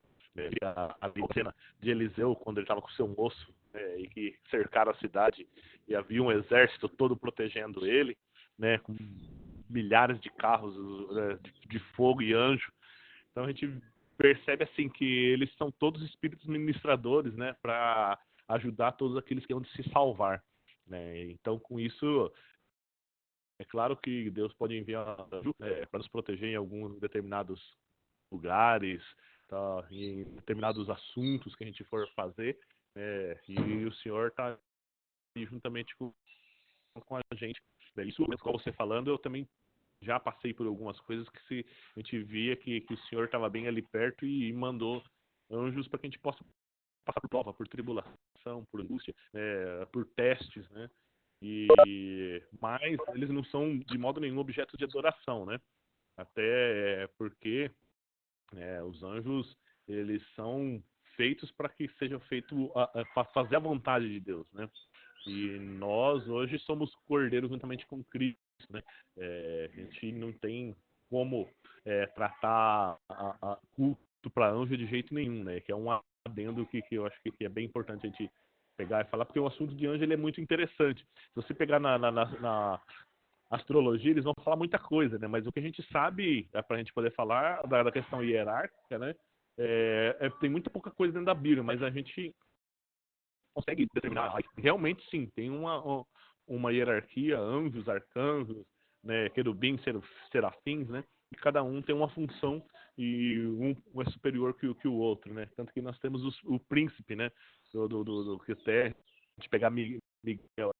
a cena de Eliseu, quando ele estava com seu moço, e que cercaram a cidade e havia um exército todo protegendo ele, né, com milhares de carros de fogo e anjo. Então a gente percebe assim que eles são todos espíritos ministradores, né, para ajudar todos aqueles que vão se salvar, né? Então com isso é claro que Deus pode enviar para nos proteger em alguns determinados lugares, tá, em determinados assuntos que a gente for fazer, e o Senhor está juntamente com a gente. Isso mesmo, como você falando, eu também já passei por algumas coisas que a gente via que o Senhor estava bem ali perto e mandou anjos para que a gente possa passar por prova, por tribulação, por angústia, por testes, né? Mas eles não são de modo nenhum objetos de adoração, né? Até porque os anjos, eles são feitos para que sejam feitos para fazer a vontade de Deus, né? E nós hoje somos cordeiros juntamente com Cristo, né? A gente não tem como tratar a culto para anjo de jeito nenhum, né? Que é um adendo que eu acho que é bem importante a gente pegar e falar, porque o assunto de anjo ele é muito interessante. Se você pegar na astrologia, eles vão falar muita coisa, né? Mas o que a gente sabe, para a gente poder falar da questão hierárquica, né? Tem muita pouca coisa dentro da Bíblia, mas a gente consegue determinar. Realmente, sim, tem uma hierarquia, anjos, arcanjos, né? Querubins, serafins, né? E cada um tem uma função e um é superior que o outro, né? Tanto que nós temos o príncipe, né? Do que até a gente pegar Miguel,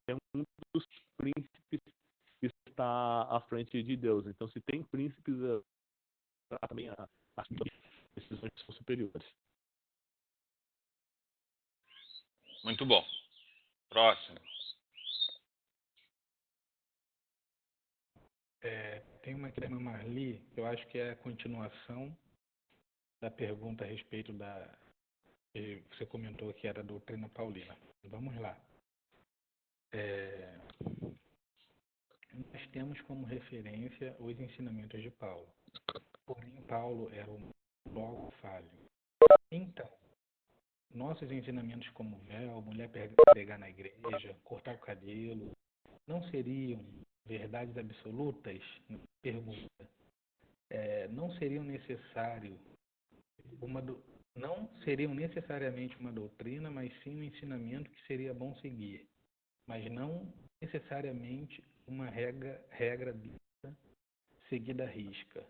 é um dos príncipes que está à frente de Deus. Então, se tem príncipes, também as decisões são superiores. Muito bom. Próximo. Tem uma aqui da irmã Marli, que eu acho que é a continuação da pergunta a respeito que você comentou que era a doutrina paulina. Vamos lá. Nós temos como referência os ensinamentos de Paulo. Porém, Paulo era um logo falho. Então, nossos ensinamentos como véu, mulher pregar na igreja, cortar o cabelo, não seriam verdades absolutas? Pergunta. Não seriam não seriam necessariamente uma doutrina, mas sim um ensinamento que seria bom seguir, mas não necessariamente uma regra bíblica seguida à risca.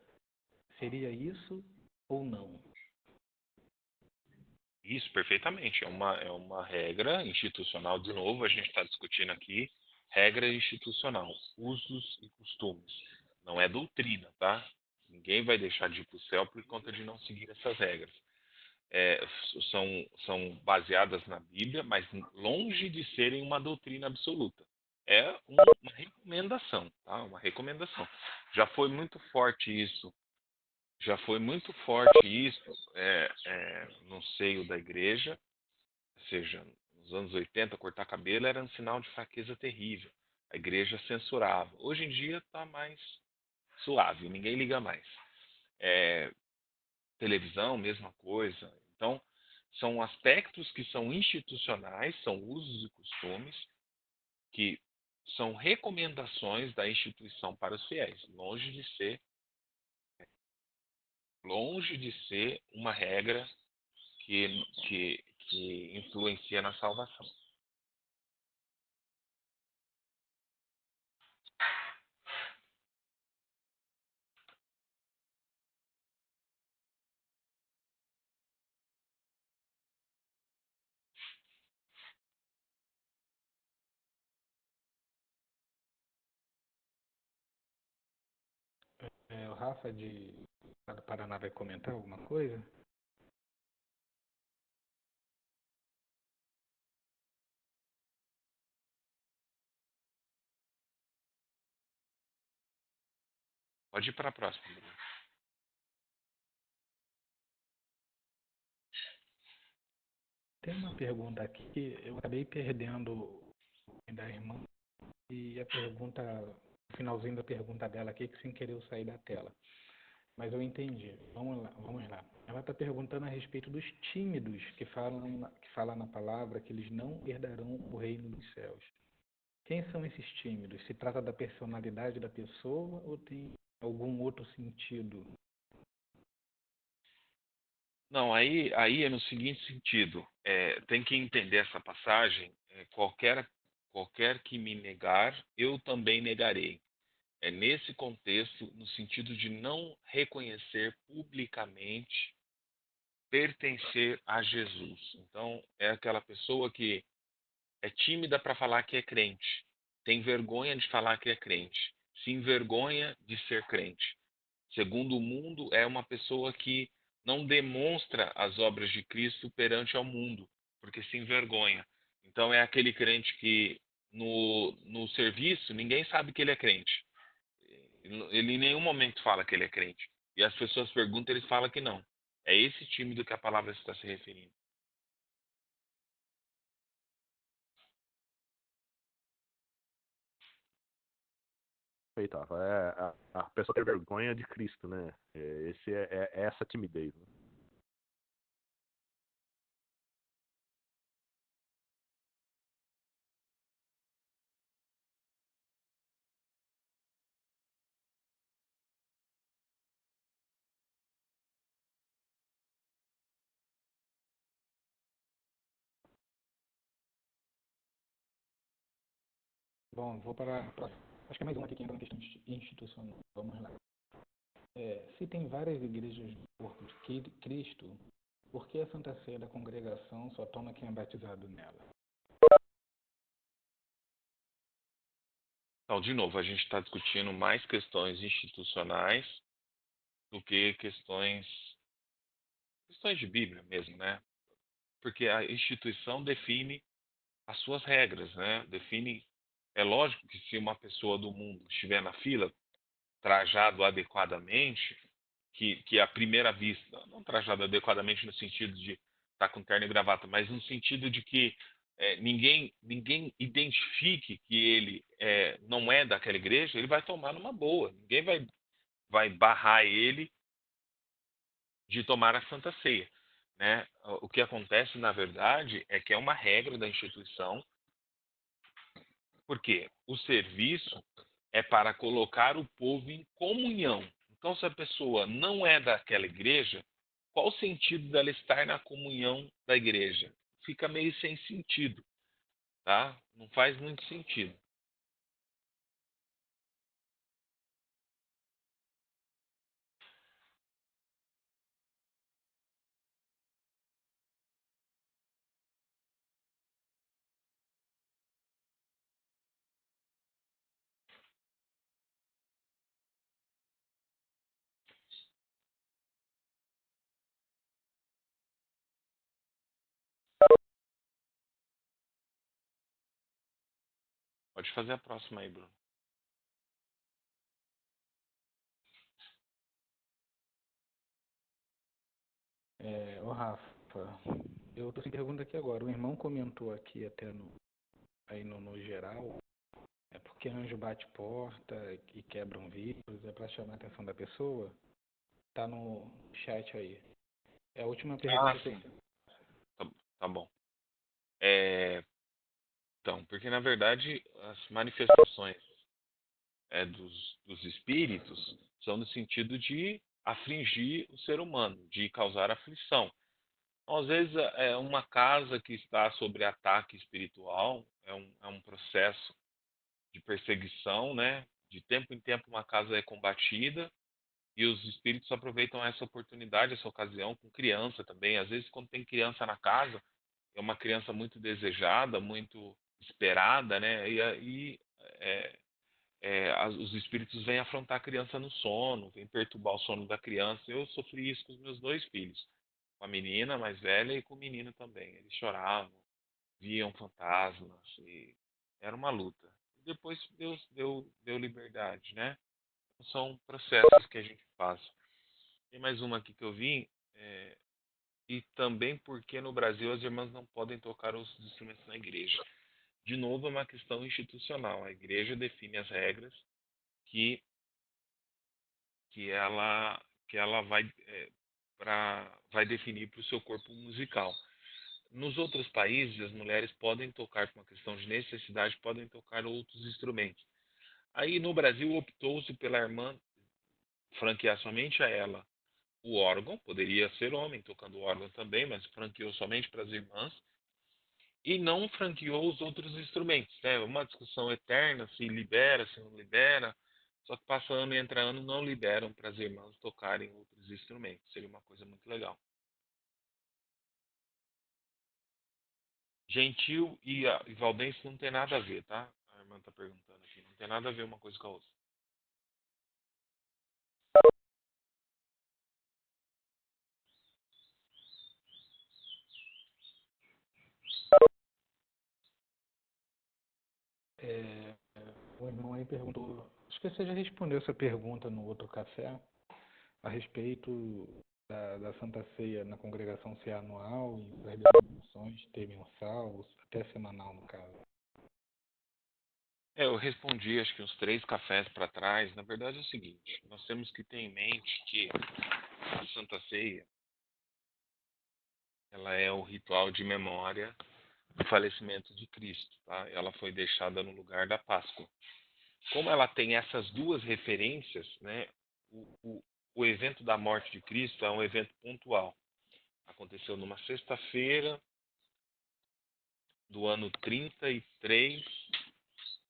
Seria isso ou não? Isso, perfeitamente. É uma regra institucional. De novo, a gente está discutindo aqui regra institucional, usos e costumes. Não é doutrina, tá? Ninguém vai deixar de ir para o céu por conta de não seguir essas regras. São baseadas na Bíblia, mas longe de serem uma doutrina absoluta. É uma recomendação, tá? Uma recomendação. Já foi muito forte isso no seio da igreja, ou seja, nos anos 80, cortar cabelo era um sinal de fraqueza terrível. A igreja censurava. Hoje em dia está mais suave, ninguém liga mais. Televisão, mesma coisa. Então, são aspectos que são institucionais, são usos e costumes, que são recomendações da instituição para os fiéis, longe de ser uma regra que influencia na salvação. O Rafa de lá do Paraná vai comentar alguma coisa? Pode ir para a próxima, Bruno. Tem uma pergunta aqui que eu acabei perdendo da irmã e a pergunta, o finalzinho da pergunta dela aqui, que sem querer eu saí da tela. Mas eu entendi. Vamos lá, vamos lá. Ela está perguntando a respeito dos tímidos que falam na palavra que eles não herdarão o reino dos céus. Quem são esses tímidos? Se trata da personalidade da pessoa ou tem algum outro sentido? Não, aí é no seguinte sentido, tem que entender essa passagem, qualquer que me negar, eu também negarei. É nesse contexto, no sentido de não reconhecer publicamente pertencer a Jesus. Então, é aquela pessoa que é tímida para falar que é crente, tem vergonha de falar que é crente, se envergonha de ser crente. Segundo o mundo, é uma pessoa que não demonstra as obras de Cristo perante ao mundo, porque se envergonha. Então, é aquele crente que no serviço ninguém sabe que ele é crente. Ele em nenhum momento fala que ele é crente. E as pessoas perguntam, ele fala que não. É esse tímido que a palavra está se referindo. Feito, Rafa. A pessoa ter vergonha de Cristo, né? É essa timidez. Né? Bom, vou para a próxima. Acho que é mais uma aqui que entra na questão institucional. Vamos lá. Se tem várias igrejas do corpo de Cristo, por que a Santa Ceia da congregação só toma quem é batizado nela? Então, de novo, a gente está discutindo mais questões institucionais do que questões de Bíblia mesmo, né? Porque a instituição define as suas regras, né? É lógico que se uma pessoa do mundo estiver na fila, trajado adequadamente, que à primeira vista, não trajado adequadamente no sentido de estar com terno e gravata, mas no sentido de que ninguém identifique que ele não é daquela igreja, ele vai tomar numa boa. Ninguém vai barrar ele de tomar a Santa Ceia. Né? O que acontece, na verdade, é que é uma regra da instituição, porque o serviço é para colocar o povo em comunhão. Então, se a pessoa não é daquela igreja, qual o sentido dela estar na comunhão da igreja? Fica meio sem sentido, tá? Não faz muito sentido. Pode fazer a próxima aí, Bruno. Ô Rafa, eu estou sem pergunta aqui agora. O irmão comentou aqui até no geral, É porque anjo bate porta e quebra um vidro, é para chamar a atenção da pessoa. Tá no chat aí. É a última Ah, pergunta que eu sim. fiz. Tá, tá bom. É, então, porque na verdade as manifestações dos espíritos são no sentido de afligir o ser humano, de causar aflição. Então, às vezes, é uma casa que está sob ataque espiritual, é um processo de perseguição, né? De tempo em tempo, uma casa é combatida e os espíritos aproveitam essa oportunidade, essa ocasião, com criança também. Às vezes, quando tem criança na casa, é uma criança muito desejada, muito esperada, né? E aí os espíritos vêm afrontar a criança no sono, vêm perturbar o sono da criança. Eu sofri isso com os meus dois filhos, com a menina mais velha e com o menino também. Eles choravam, viam fantasmas, e era uma luta. Depois Deus deu liberdade, né? São processos que a gente passa. Tem mais uma aqui que eu vi, e também porque no Brasil as irmãs não podem tocar os instrumentos na igreja. De novo, é uma questão institucional. A igreja define as regras que que ela que ela vai definir para o seu corpo musical. Nos outros países, as mulheres podem tocar, por uma questão de necessidade, podem tocar outros instrumentos. Aí no Brasil optou-se pela irmã franquear somente a ela o órgão, poderia ser homem tocando órgão também, mas franqueou somente para as irmãs e não franqueou os outros instrumentos. É uma discussão eterna, se libera, se não libera. Só que passa ano e entra ano, não liberam para as irmãs tocarem outros instrumentos. Seria uma coisa muito legal. Gentil e Valdense não tem nada a ver, tá? A irmã está perguntando aqui. Não tem nada a ver uma coisa com a outra. É, o irmão aí perguntou. Acho que você já respondeu essa pergunta no outro café, a respeito da Santa Ceia na congregação ser anual, e as denominações ter mensal, até semanal no caso. Eu respondi acho que uns 3 cafés para trás. Na verdade é o seguinte, nós temos que ter em mente que a Santa Ceia, ela é o ritual de memória do falecimento de Cristo, tá? Ela foi deixada no lugar da Páscoa. Como ela tem essas duas referências, né? O evento da morte de Cristo é um evento pontual. Aconteceu numa sexta-feira do ano 33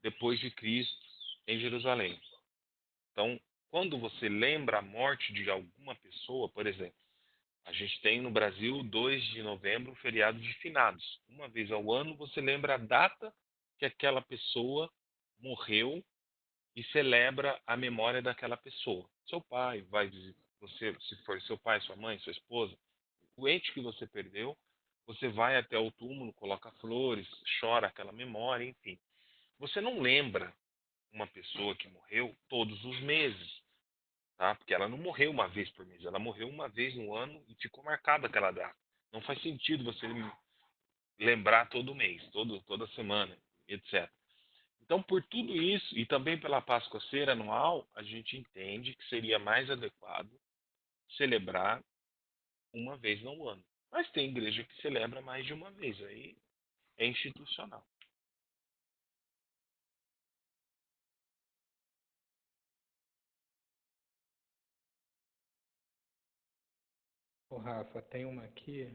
depois de Cristo em Jerusalém. Então, quando você lembra a morte de alguma pessoa, por exemplo, a gente tem no Brasil 2 de novembro o feriado de finados. Uma vez ao ano você lembra a data que aquela pessoa morreu e celebra a memória daquela pessoa. Seu pai vai visitar você, se for seu pai, sua mãe, sua esposa, o ente que você perdeu, você vai até o túmulo, coloca flores, chora aquela memória, enfim. Você não lembra uma pessoa que morreu todos os meses, tá? Porque ela não morreu uma vez por mês, ela morreu uma vez no ano e ficou marcada aquela data. Não faz sentido você lembrar todo mês, toda semana, etc. Então, por tudo isso, e também pela Páscoa ser anual, a gente entende que seria mais adequado celebrar uma vez no ano. Mas tem igreja que celebra mais de uma vez, aí é institucional. Ô Rafa, tem uma aqui.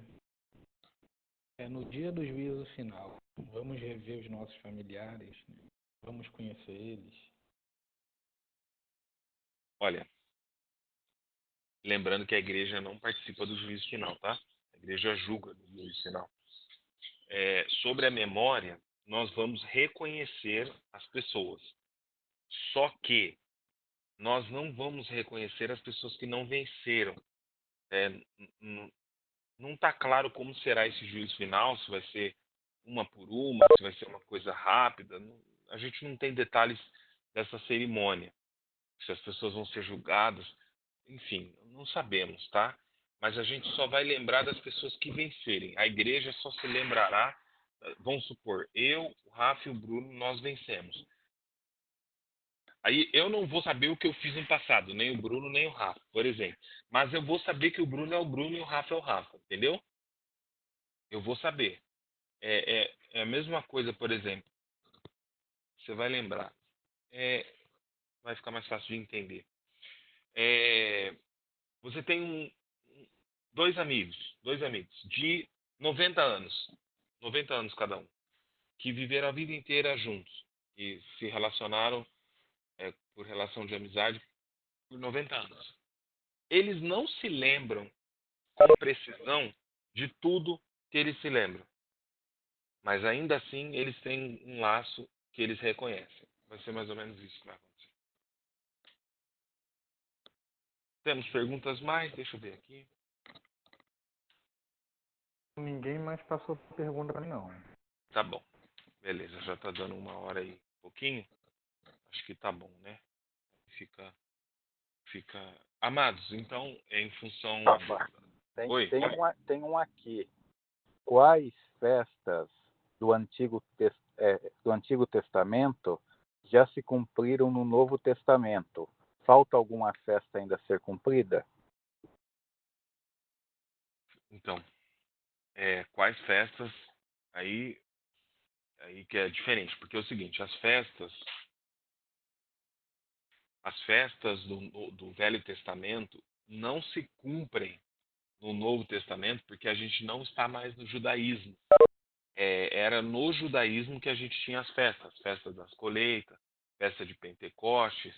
É no dia do juízo final. Vamos rever os nossos familiares, né? Vamos conhecer eles. Olha, lembrando que a igreja não participa do juízo final, tá? A igreja julga no juízo final. Sobre a memória, nós vamos reconhecer as pessoas. Só que nós não vamos reconhecer as pessoas que não venceram. É, não está claro como será esse juízo final, se vai ser uma por uma, se vai ser uma coisa rápida. A gente não tem detalhes dessa cerimônia, se as pessoas vão ser julgadas, enfim, não sabemos, tá? Mas a gente só vai lembrar das pessoas que vencerem. A igreja só se lembrará, vamos supor, eu, o Rafa e o Bruno, nós vencemos. Aí eu não vou saber o que eu fiz no passado, nem o Bruno, nem o Rafa, por exemplo. Mas eu vou saber que o Bruno é o Bruno e o Rafa é o Rafa, entendeu? Eu vou saber. É a mesma coisa, por exemplo. Você vai lembrar. Vai ficar mais fácil de entender. Você tem dois amigos de 90 anos. 90 anos cada um. Que viveram a vida inteira juntos. E se relacionaram por relação de amizade por 90 anos. Eles não se lembram com precisão de tudo que eles se lembram. Mas ainda assim, eles têm um laço que eles reconhecem. Vai ser mais ou menos isso que vai acontecer. Temos perguntas mais? Deixa eu ver aqui. Ninguém mais passou pergunta para mim, não. Tá bom. Beleza, já tá dando 1 hora e pouquinho. Acho que tá bom, né? Fica. Amados, então, em função. Oi? Tem um aqui. Quais festas do do Antigo Testamento já se cumpriram no Novo Testamento? Falta alguma festa ainda a ser cumprida? Então, quais festas? Aí que é diferente, porque é o seguinte, as festas do Velho Testamento não se cumprem no Novo Testamento porque a gente não está mais no judaísmo. Era no judaísmo que a gente tinha as festas das colheitas, festa de Pentecostes,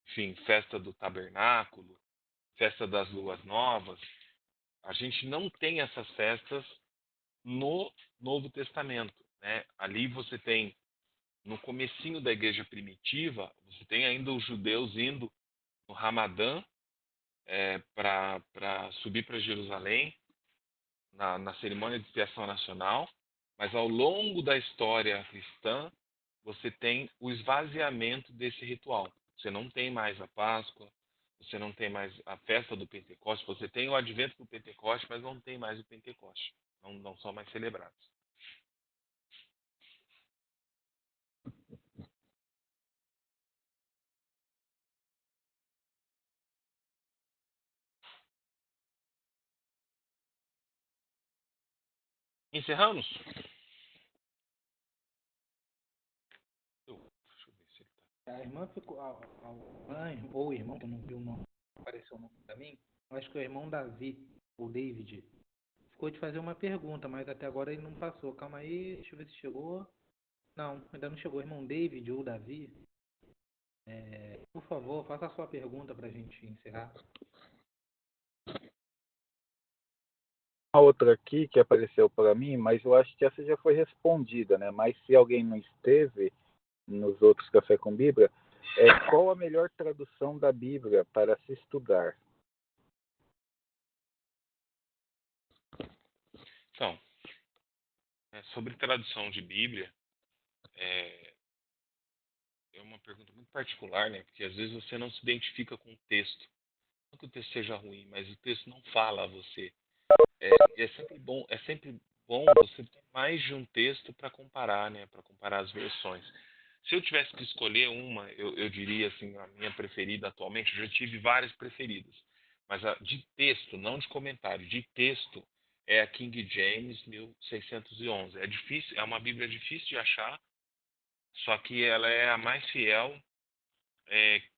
enfim, festa do tabernáculo, festa das luas novas. A gente não tem essas festas no Novo Testamento, né? Ali você tem, no comecinho da igreja primitiva, você tem ainda os judeus indo no Ramadã para subir para Jerusalém, na cerimônia de expiação nacional, mas ao longo da história cristã, você tem o esvaziamento desse ritual. Você não tem mais a Páscoa, você não tem mais a festa do Pentecoste, você tem o advento do Pentecoste, mas não tem mais o Pentecoste. Não são mais celebrados. Encerramos? Deixa eu ver se ele tá. A irmã ficou. A mãe ou o irmão, que eu não vi o nome, apareceu o nome para mim. Eu acho que é o irmão Davi, ou David, ficou de fazer uma pergunta, mas até agora ele não passou. Calma aí, deixa eu ver se chegou. Não, ainda não chegou. Irmão David ou Davi, por favor, faça a sua pergunta para a gente encerrar. Uma outra aqui que apareceu para mim, mas eu acho que essa já foi respondida, né? Mas se alguém não esteve nos outros Café com Bíblia, qual a melhor tradução da Bíblia para se estudar? Então, sobre tradução de Bíblia, é uma pergunta muito particular, né? Porque às vezes você não se identifica com o texto. Não que o texto seja ruim, mas o texto não fala a você. É sempre bom você ter mais de um texto para comparar, né? Para comparar as versões. Se eu tivesse que escolher uma, eu diria assim, a minha preferida atualmente, eu já tive várias preferidas. Mas a de texto, não de comentário, de texto, é a King James 1611. É difícil, é uma Bíblia difícil de achar, só que ela é a mais fiel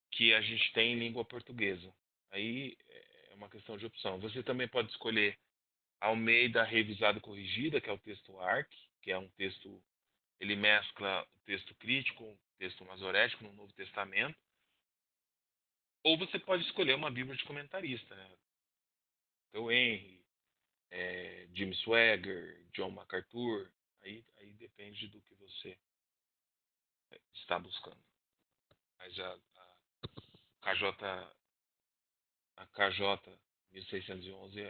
que a gente tem em língua portuguesa. Aí é uma questão de opção. Você também pode escolher Almeida Revisada e Corrigida, que é o texto ARC, que é um texto, ele mescla o texto crítico, o texto masorético no Novo Testamento. Ou você pode escolher uma Bíblia de comentarista, né? Então, Henry, Jim Swagger, John MacArthur. Aí depende do que você está buscando. Mas KJ, a KJ 1611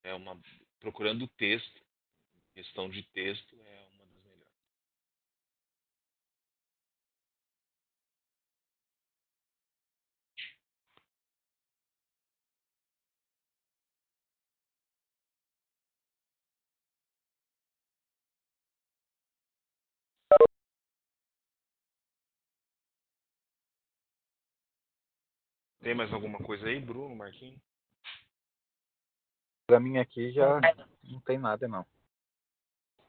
é uma. Procurando texto, questão de texto, é uma das melhores. Tem mais alguma coisa aí, Bruno, Marquinhos? Para mim aqui já não tem nada, não.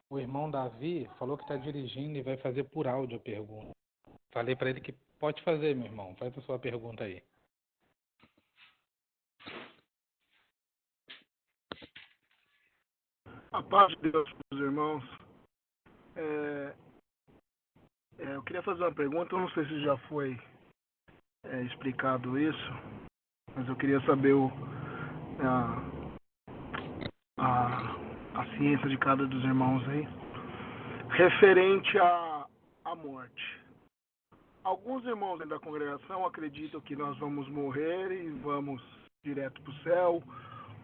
O irmão Davi falou que está dirigindo e vai fazer por áudio a pergunta. Falei para ele que pode fazer, meu irmão. Faz a sua pergunta aí. A paz de Deus, meus irmãos. Eu queria fazer uma pergunta, eu não sei se já foi explicado isso, mas eu queria saber a ciência de cada dos irmãos aí, referente à morte. Alguns irmãos da congregação acreditam que nós vamos morrer e vamos direto para o céu,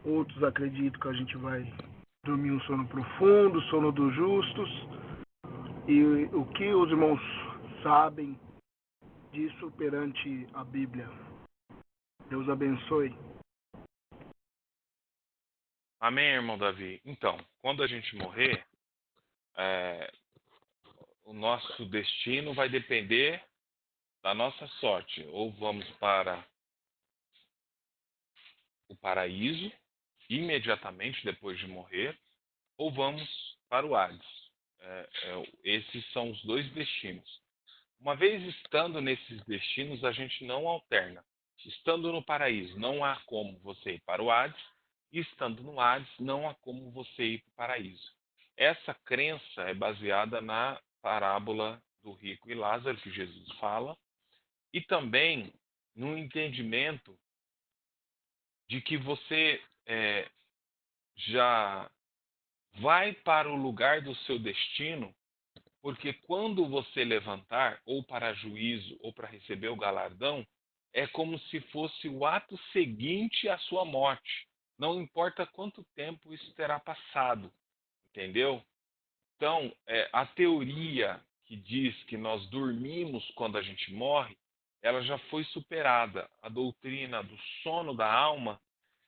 outros acreditam que a gente vai dormir um sono profundo, sono dos justos. E o que os irmãos sabem disso perante a Bíblia? Deus abençoe. Amém, irmão Davi. Então, quando a gente morrer, o nosso destino vai depender da nossa sorte. Ou vamos para o paraíso imediatamente depois de morrer, ou vamos para o Hades. Esses são os dois destinos. Uma vez estando nesses destinos, a gente não alterna. Estando no paraíso, não há como você ir para o Hades, e estando no Hades, não há como você ir para o paraíso. Essa crença é baseada na parábola do rico e Lázaro, que Jesus fala, e também no entendimento de que você já vai para o lugar do seu destino, porque quando você levantar, ou para juízo, ou para receber o galardão, é como se fosse o ato seguinte à sua morte. Não importa quanto tempo isso terá passado, entendeu? Então, a teoria que diz que nós dormimos quando a gente morre, ela já foi superada. A doutrina do sono da alma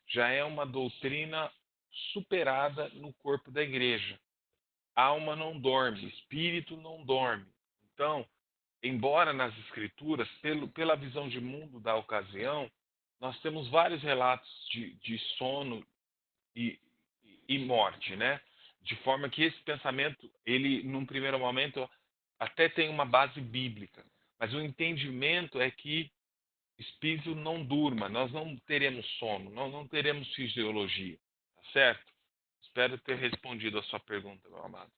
já é uma doutrina superada no corpo da igreja. Alma não dorme, espírito não dorme. Então, embora nas escrituras, pela visão de mundo da ocasião, nós temos vários relatos de sono e morte, né? De forma que esse pensamento, ele, num primeiro momento, até tem uma base bíblica. Mas o entendimento é que espírito não durma, nós não teremos sono, nós não teremos fisiologia, tá certo? Espero ter respondido a sua pergunta, meu amado.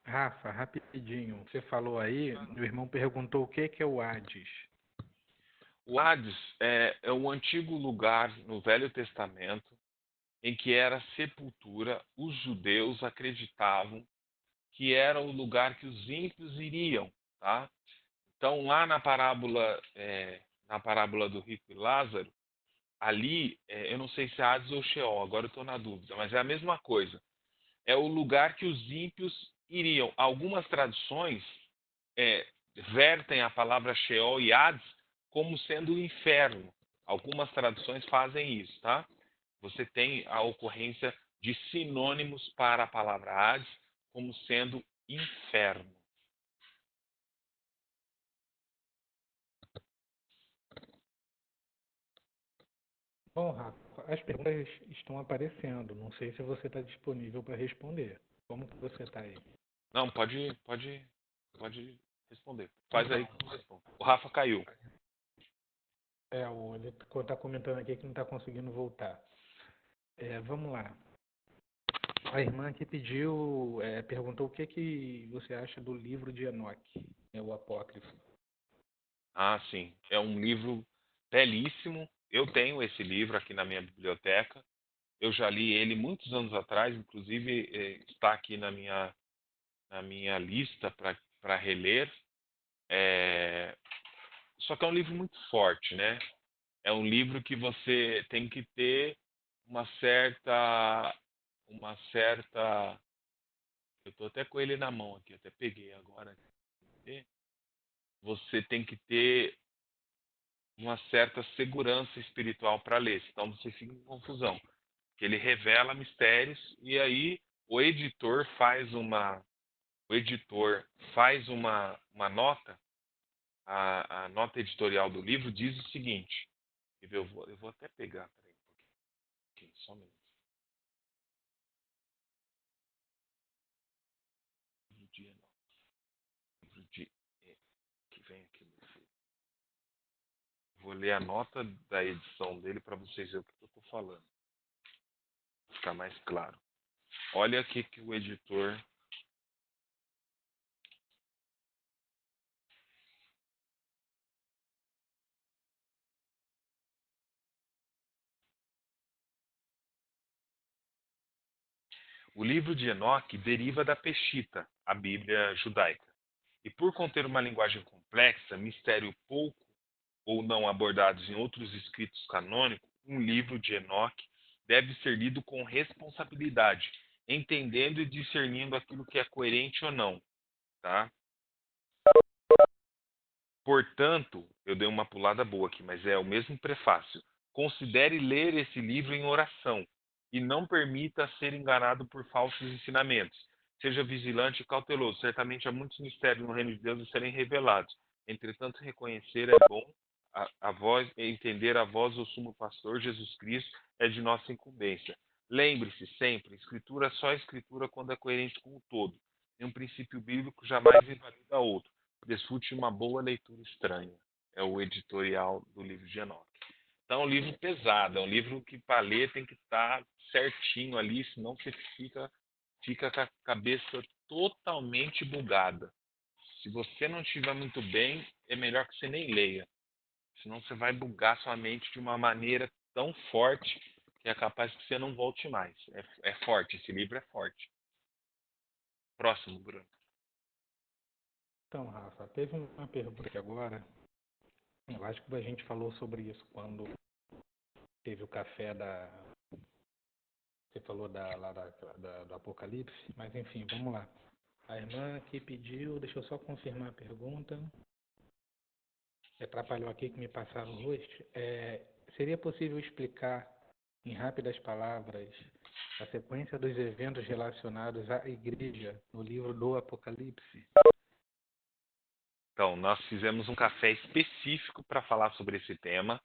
Rafa, rapidinho. Você falou aí, o irmão perguntou o que é o Hades. O Hades é um antigo lugar no Velho Testamento em que era sepultura. Os judeus acreditavam que era o lugar que os ímpios iriam, tá? Então, lá na parábola do rico e Lázaro, ali, eu não sei se é Hades ou Sheol, agora eu estou na dúvida, mas é a mesma coisa. É o lugar que os ímpios iriam. Algumas traduções vertem a palavra Sheol e Hades como sendo o inferno. Algumas traduções fazem isso, tá? Você tem a ocorrência de sinônimos para a palavra Hades como sendo inferno. Bom, Rafa, as perguntas estão aparecendo. Não sei se você está disponível para responder. Como que você está aí? Não, pode responder. Faz aí que eu respondo. O Rafa caiu. Ele está comentando aqui que não está conseguindo voltar. Vamos lá. A irmã que perguntou o que você acha do livro de Enoque, o apócrifo. Ah, sim. É um livro belíssimo. Eu tenho esse livro aqui na minha biblioteca. Eu já li ele muitos anos atrás, inclusive está aqui na minha lista para reler. Só que é um livro muito forte, né? É um livro que você tem que ter uma certa. Eu estou até com ele na mão aqui, até peguei agora. Você tem que ter uma certa segurança espiritual para ler, senão você fica em confusão. Que ele revela mistérios e aí o editor faz uma nota a nota editorial do livro diz o seguinte. Eu vou até pegar, peraí um pouquinho, só um minuto. Livro de Enoque. Livro de que vem aqui, meu filho. Vou ler a nota da edição dele para vocês verem o que eu estou falando. Pra ficar mais claro. Olha aqui que o editor. O livro de Enoque deriva da Peshitta, a Bíblia judaica. E por conter uma linguagem complexa, mistério pouco ou não abordados em outros escritos canônicos, um livro de Enoque deve ser lido com responsabilidade, entendendo e discernindo aquilo que é coerente ou não, tá? Portanto, eu dei uma pulada boa aqui, mas é o mesmo prefácio. Considere ler esse livro em oração e não permita ser enganado por falsos ensinamentos. Seja vigilante e cauteloso. Certamente há muitos mistérios no reino de Deus a serem revelados. Entretanto, reconhecer é bom, a voz, entender a voz do sumo pastor Jesus Cristo é de nossa incumbência. Lembre-se sempre, escritura só é escritura quando é coerente com o todo. E um princípio bíblico jamais invalida outro. Desfrute uma boa leitura estranha. É o editorial do livro de Enoque. Então, é um livro pesado, é um livro que para ler tem que estar certinho ali, senão você fica com a cabeça totalmente bugada. Se você não estiver muito bem, é melhor que você nem leia. Senão você vai bugar sua mente de uma maneira tão forte que é capaz que você não volte mais. É forte, esse livro é forte. Próximo, Bruno. Então, Rafa, teve uma pergunta aqui agora. Eu acho que a gente falou sobre isso quando teve o café da. Você falou do Apocalipse, mas enfim, vamos lá. A irmã aqui pediu, deixa eu só confirmar a pergunta. Atrapalhou aqui que me passaram o rosto. Seria possível explicar, em rápidas palavras, a sequência dos eventos relacionados à igreja no livro do Apocalipse? Então, nós fizemos um café específico para falar sobre esse tema.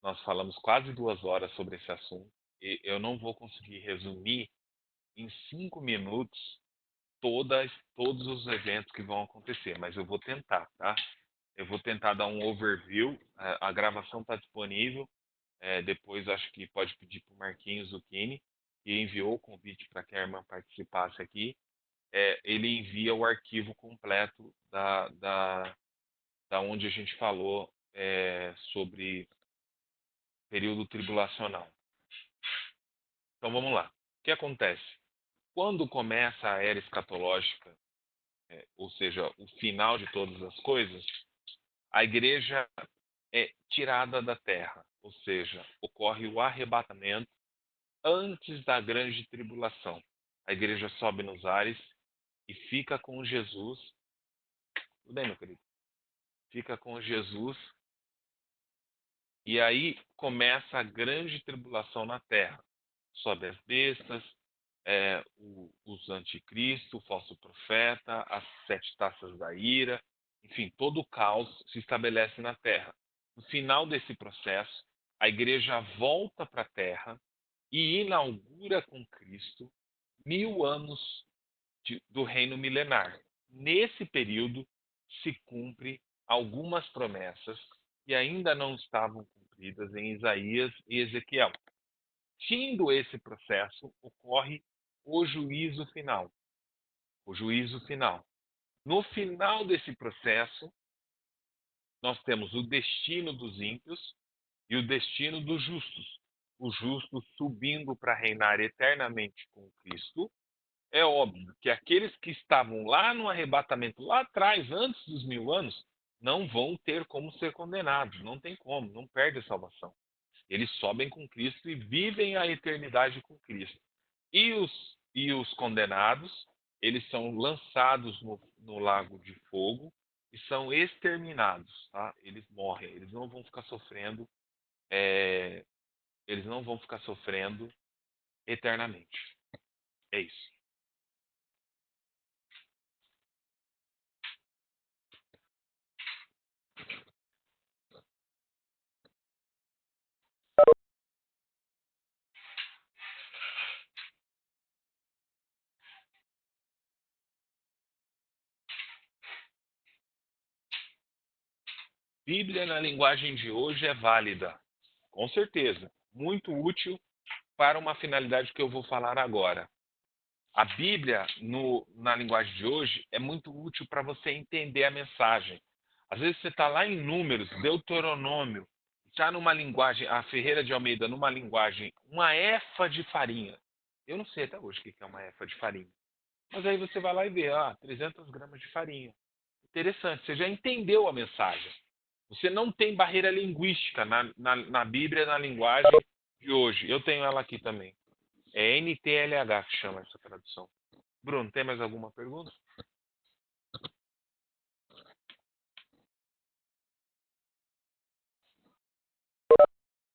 Nós falamos quase 2 horas sobre esse assunto. E eu não vou conseguir resumir em 5 minutos todos os eventos que vão acontecer, mas eu vou tentar, tá? Eu vou tentar dar um overview. A gravação está disponível. Depois acho que pode pedir para o Marquinhos Zucchini, que enviou o convite para que a irmã participasse aqui. Ele envia o arquivo completo da onde a gente falou sobre período tribulacional. Então vamos lá. O que acontece? Quando começa a era escatológica, ou seja, o final de todas as coisas, a igreja é tirada da terra, ou seja, ocorre o arrebatamento antes da grande tribulação. A igreja sobe nos ares e fica com Jesus. Tudo bem, meu querido? Fica com Jesus. E aí começa a grande tribulação na terra. Sobe as bestas, os anticristo, o falso profeta, as 7 taças da ira, enfim, todo o caos se estabelece na terra. No final desse processo, a igreja volta para a terra e inaugura com Cristo 1000 anos do reino milenar. Nesse período se cumpre algumas promessas que ainda não estavam cumpridas em Isaías e Ezequiel. Findo esse processo, ocorre o juízo final. O juízo final. No final desse processo, nós temos o destino dos ímpios e o destino dos justos. Os justos subindo para reinar eternamente com Cristo. É óbvio que aqueles que estavam lá no arrebatamento, lá atrás, antes dos 1000 anos, não vão ter como ser condenados. Não tem como, não perde a salvação. Eles sobem com Cristo e vivem a eternidade com Cristo. E os condenados, eles são lançados no lago de fogo e são exterminados, tá? Eles morrem, eles não vão ficar sofrendo, eles não vão ficar sofrendo eternamente. É isso. Bíblia na linguagem de hoje é válida, com certeza, muito útil para uma finalidade que eu vou falar agora. A Bíblia, na linguagem de hoje, é muito útil para você entender a mensagem. Às vezes você está lá em Números, Deuteronômio, está numa linguagem, a Ferreira de Almeida, numa linguagem, uma efa de farinha. Eu não sei até hoje o que é uma efa de farinha. Mas aí você vai lá e vê, 300 gramas de farinha. Interessante, você já entendeu a mensagem. Você não tem barreira linguística na Bíblia, na linguagem de hoje. Eu tenho ela aqui também. É NTLH que chama essa tradução. Bruno, tem mais alguma pergunta?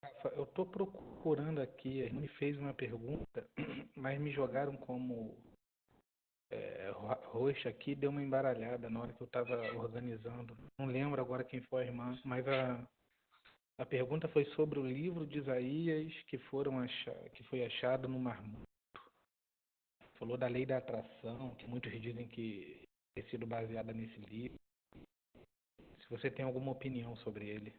Rafa, eu estou procurando aqui, a gente me fez uma pergunta, mas me jogaram como roxa aqui, deu uma embaralhada na hora que eu estava organizando. Não lembro agora quem foi a irmã, mas a pergunta foi sobre o livro de Isaías que foi achado no Mar Morto. Falou da lei da atração, que muitos dizem que ter sido baseada nesse livro. Se você tem alguma opinião sobre ele.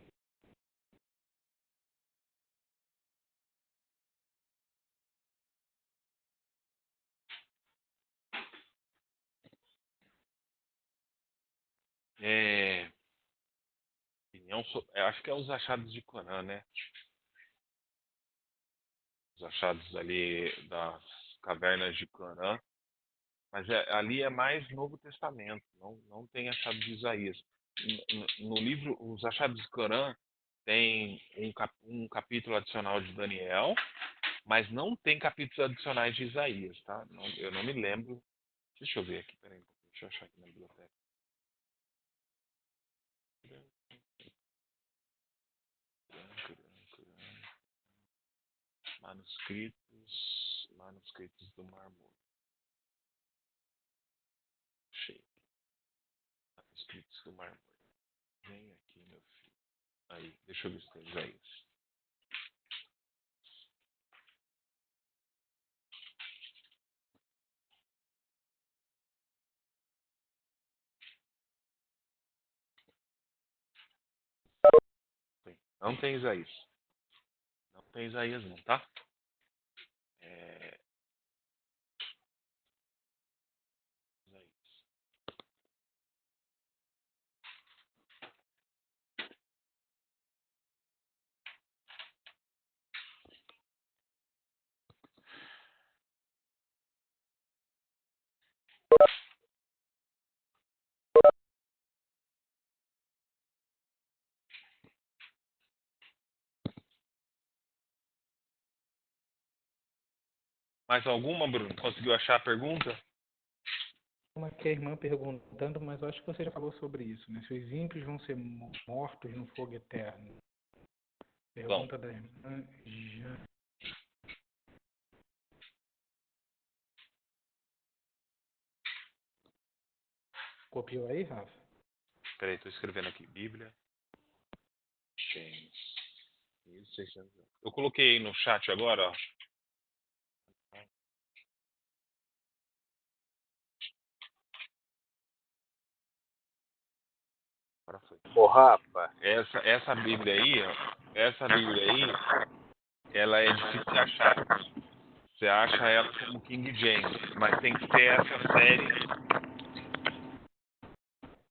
Eu acho que é os achados de Corã, né? Os achados ali das cavernas de Corã. Mas ali é mais Novo Testamento, não tem achado de Isaías. No livro, os achados de Corã tem um capítulo adicional de Daniel, mas não tem capítulos adicionais de Isaías, tá? Eu não me lembro. Deixa eu ver aqui, peraí, deixa eu achar aqui na biblioteca. Manuscritos do Mar Morto. Achei. Manuscritos do Mar Morto. Vem aqui, meu filho. Aí, deixa eu ver se tem Isaías. Não tem Isaías. Não tem Isaías não, tá? Isaías. Mais alguma, Bruno? Conseguiu achar a pergunta? Uma que a irmã perguntando, mas eu acho que você já falou sobre isso, né? Se os ímpios vão ser mortos no fogo eterno. Bom, Pergunta da irmã Jean. Copiou aí, Rafa? peraí, estou escrevendo aqui. Bíblia. James. 1600. Eu coloquei no chat agora, ó. Agora foi. Ô, Rafa, Essa Bíblia aí, ó. Essa Bíblia aí, ela é difícil de achar. Você acha ela como King James, mas tem que ser essa série.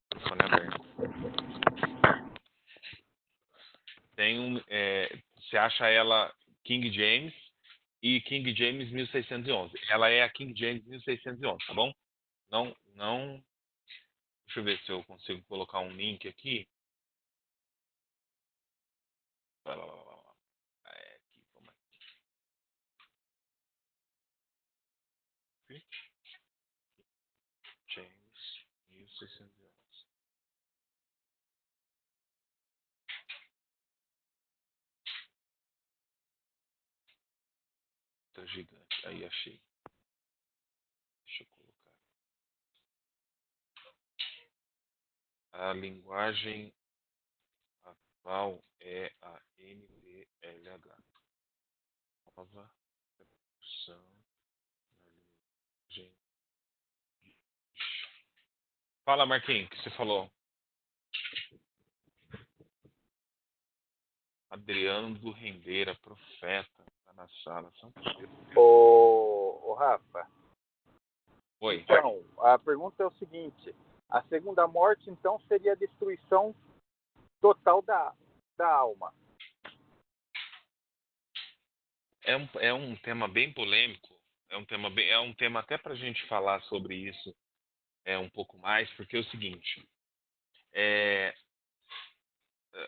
Telefone aberto. Você acha ela King James e King James 1611. Ela é a King James 1611, tá bom? Não. Deixa eu ver se eu consigo colocar um link aqui. Vai lá. Aqui, vamos aqui. James 1611. Tá gigante. Aí achei. Deixa eu colocar. A linguagem atual é a NTLH. Nova tradução na linguagem. Fala, Marquinhos, o que você falou? Adriano do Rendeira, profeta, tá na sala. Santo Deus. Ô, Rafa, Oi. então, a pergunta é o seguinte: a segunda morte, então, seria a destruição total da alma. É um tema bem polêmico. É um tema até para a gente falar sobre isso um pouco mais, porque é o seguinte: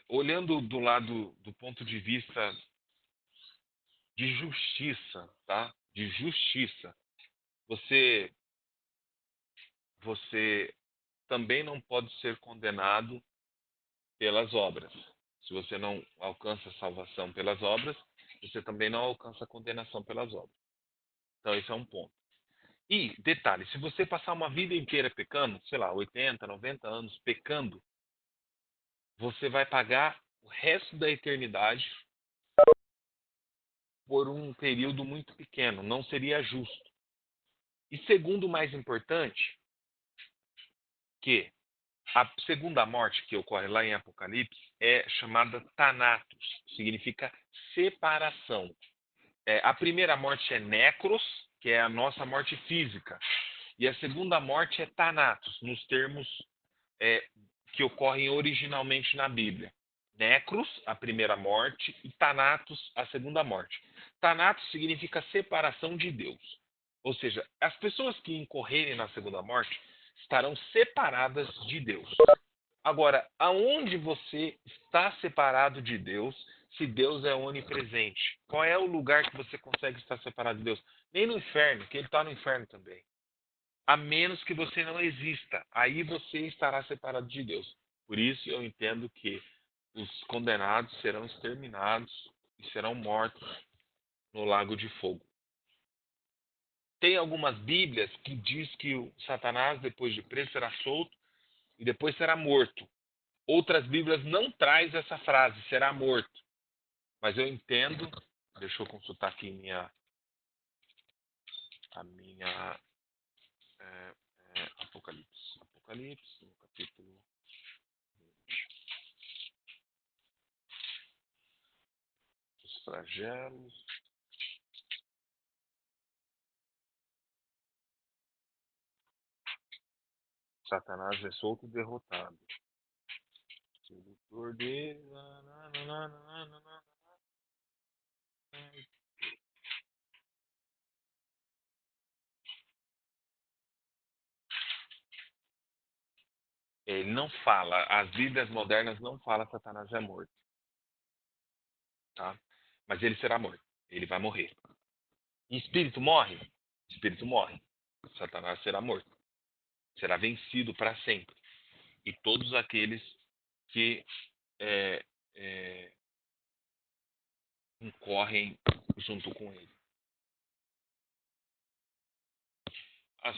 olhando do lado do ponto de vista de justiça, tá? De justiça, você também não pode ser condenado pelas obras. Se você não alcança a salvação pelas obras, você também não alcança a condenação pelas obras. Então, esse é um ponto. E, detalhe, se você passar uma vida inteira pecando, sei lá, 80, 90 anos pecando, você vai pagar o resto da eternidade por um período muito pequeno. Não seria justo. E segundo, o mais importante, que a segunda morte que ocorre lá em Apocalipse é chamada Thanatos, significa separação. A primeira morte é Necros, que é a nossa morte física, e a segunda morte é Thanatos, nos termos que ocorrem originalmente na Bíblia. Necros, a primeira morte, e Thanatos, a segunda morte. Thanatos significa separação de Deus. Ou seja, as pessoas que incorrerem na segunda morte estarão separadas de Deus. Agora, aonde você está separado de Deus, se Deus é onipresente? Qual é o lugar que você consegue estar separado de Deus? Nem no inferno, que ele está no inferno também. A menos que você não exista. Aí você estará separado de Deus. Por isso eu entendo que os condenados serão exterminados e serão mortos no lago de fogo. Tem algumas Bíblias que diz que o Satanás, depois de preso, será solto e depois será morto. Outras Bíblias não traz essa frase, será morto. Mas eu entendo, deixa eu consultar aqui a minha Apocalipse. Apocalipse, no capítulo 20. Os flagelos. Satanás é solto e derrotado. Sedutor de... Ele não fala, as Bíblias modernas não falam que Satanás é morto. Tá? Mas ele será morto. Ele vai morrer. E espírito morre? Espírito morre. Satanás será morto. Será vencido para sempre. E todos aqueles que incorrem junto com ele.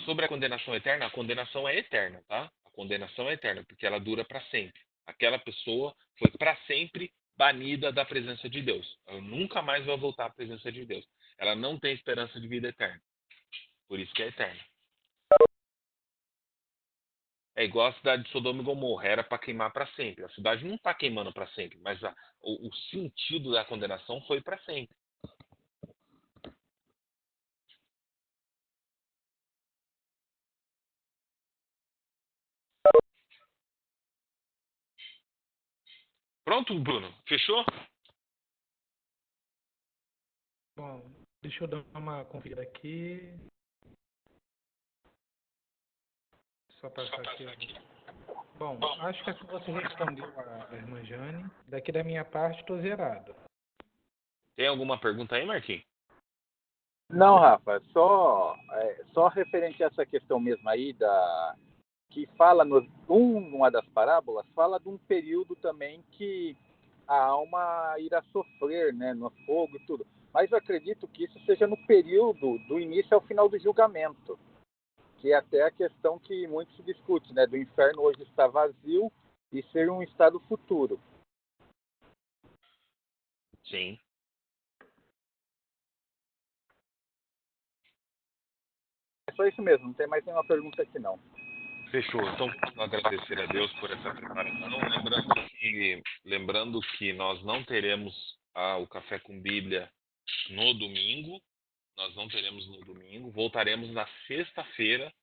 Sobre a condenação eterna, a condenação é eterna, tá? A condenação é eterna, porque ela dura para sempre. Aquela pessoa foi para sempre banida da presença de Deus. Ela nunca mais vai voltar à presença de Deus. Ela não tem esperança de vida eterna. Por isso que é eterna. É igual a cidade de Sodoma e Gomorra, era para queimar para sempre. A cidade não está queimando para sempre, mas o sentido da condenação foi para sempre. Pronto, Bruno? Fechou? Bom, deixa eu dar uma conferida aqui. Só passar aqui. Bom, acho que assim você respondeu a irmã Jane. Daqui da minha parte, estou zerado. Tem alguma pergunta aí, Marquinhos? Não, Rafa, só referente a essa questão mesmo aí que fala numa das parábolas, fala de um período também que a alma irá sofrer, né, no fogo e tudo. Mas eu acredito que isso seja no período do início ao final do julgamento, que é até a questão que muito se discute, né, do inferno hoje estar vazio e ser um estado futuro. Sim. É só isso mesmo, não tem mais nenhuma pergunta aqui não. Fechou. Então, vamos agradecer a Deus por essa preparação. Lembrando que nós não teremos o Café com Bíblia no domingo. Nós não teremos no domingo. Voltaremos na sexta-feira.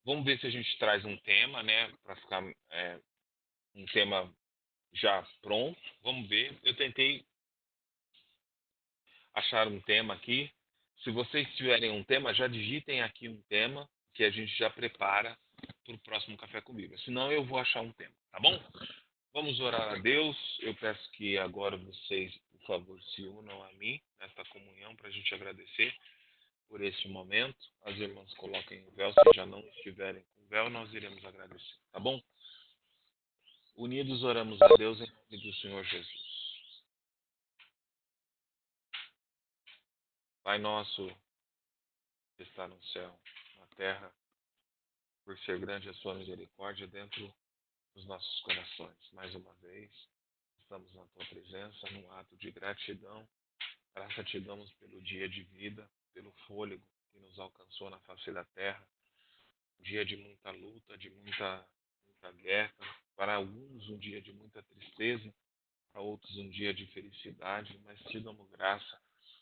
Vamos ver se a gente traz um tema, né? Para ficar um tema já pronto. Vamos ver. Eu tentei achar um tema aqui. Se vocês tiverem um tema, já digitem aqui um tema que a gente já prepara para o próximo Café com Bíblia. Senão eu vou achar um tema, tá bom? Vamos orar a Deus. Eu peço que agora vocês, por favor, se unam a mim nesta comunhão para a gente agradecer por este momento. As irmãs coloquem o véu. Se já não estiverem com o véu, nós iremos agradecer, tá bom? Unidos oramos a Deus em nome do Senhor Jesus. Pai nosso que está no céu, na terra, por ser grande a sua misericórdia dentro dos nossos corações. Mais uma vez, estamos na tua presença, num ato de gratidão. Graça te damos pelo dia de vida, pelo fôlego que nos alcançou na face da terra. Um dia de muita luta, de muita guerra. Para alguns, um dia de muita tristeza. Para outros, um dia de felicidade. Mas te damos graça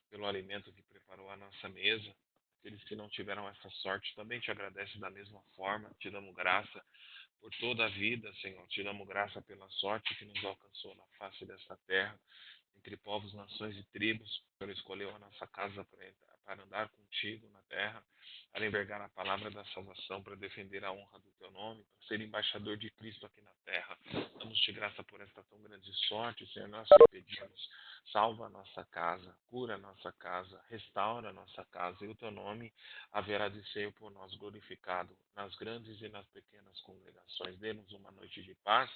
pelo alimento que preparou a nossa mesa. Aqueles que não tiveram essa sorte também te agradecem da mesma forma. Te damos graça por toda a vida, Senhor. Te damos graça pela sorte que nos alcançou na face desta terra, entre povos, nações e tribos. O Senhor escolheu a nossa casa para andar contigo na terra, para envergar a palavra da salvação, para defender a honra do teu nome, para ser embaixador de Cristo aqui na terra. Damos-te graça por esta tão grande sorte, Senhor. Nós te pedimos, salva a nossa casa, cura a nossa casa, restaura a nossa casa, e o teu nome haverá de ser por nós glorificado nas grandes e nas pequenas congregações. Dê-nos uma noite de paz,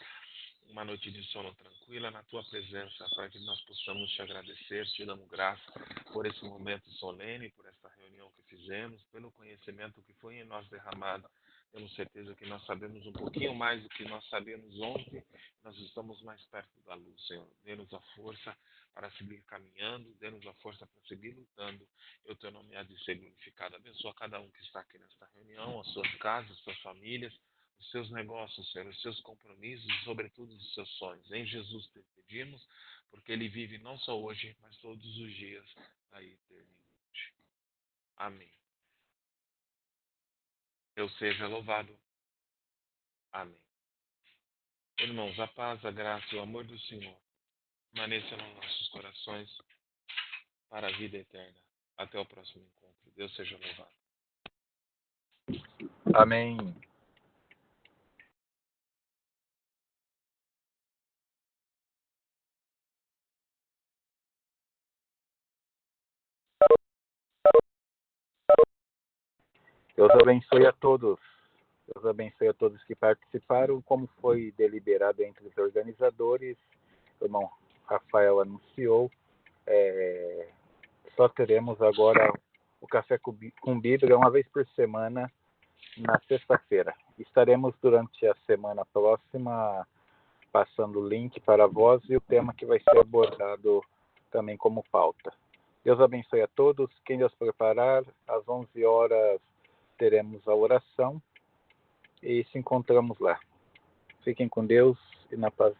uma noite de sono tranquila na tua presença, para que nós possamos te agradecer. Te damos graça por esse momento solene, por esta reunião que fizemos, pelo conhecimento que foi em nós derramado. Temos certeza que nós sabemos um pouquinho mais do que nós sabemos ontem. Nós estamos mais perto da luz, Senhor. Dê-nos a força para seguir caminhando, dê-nos a força para seguir lutando. E o teu nome há de ser glorificado. Abençoa cada um que está aqui nesta reunião, as suas casas, as suas famílias, os seus negócios, Senhor, os seus compromissos e, sobretudo, os seus sonhos. Em Jesus te pedimos, porque Ele vive não só hoje, mas todos os dias da eternidade. Amém. Deus seja louvado. Amém. Irmãos, a paz, a graça e o amor do Senhor permaneçam nos nossos corações para a vida eterna. Até o próximo encontro. Deus seja louvado. Amém. Deus abençoe a todos. Deus abençoe a todos que participaram. Como foi deliberado entre os organizadores, o irmão Rafael anunciou, só teremos agora o Café com Bíblia uma vez por semana, na sexta-feira. Estaremos durante a semana próxima passando o link para a voz e o tema que vai ser abordado também como pauta. Deus abençoe a todos. Quem Deus preparar, às 11 horas teremos a oração e se encontramos lá. Fiquem com Deus e na paz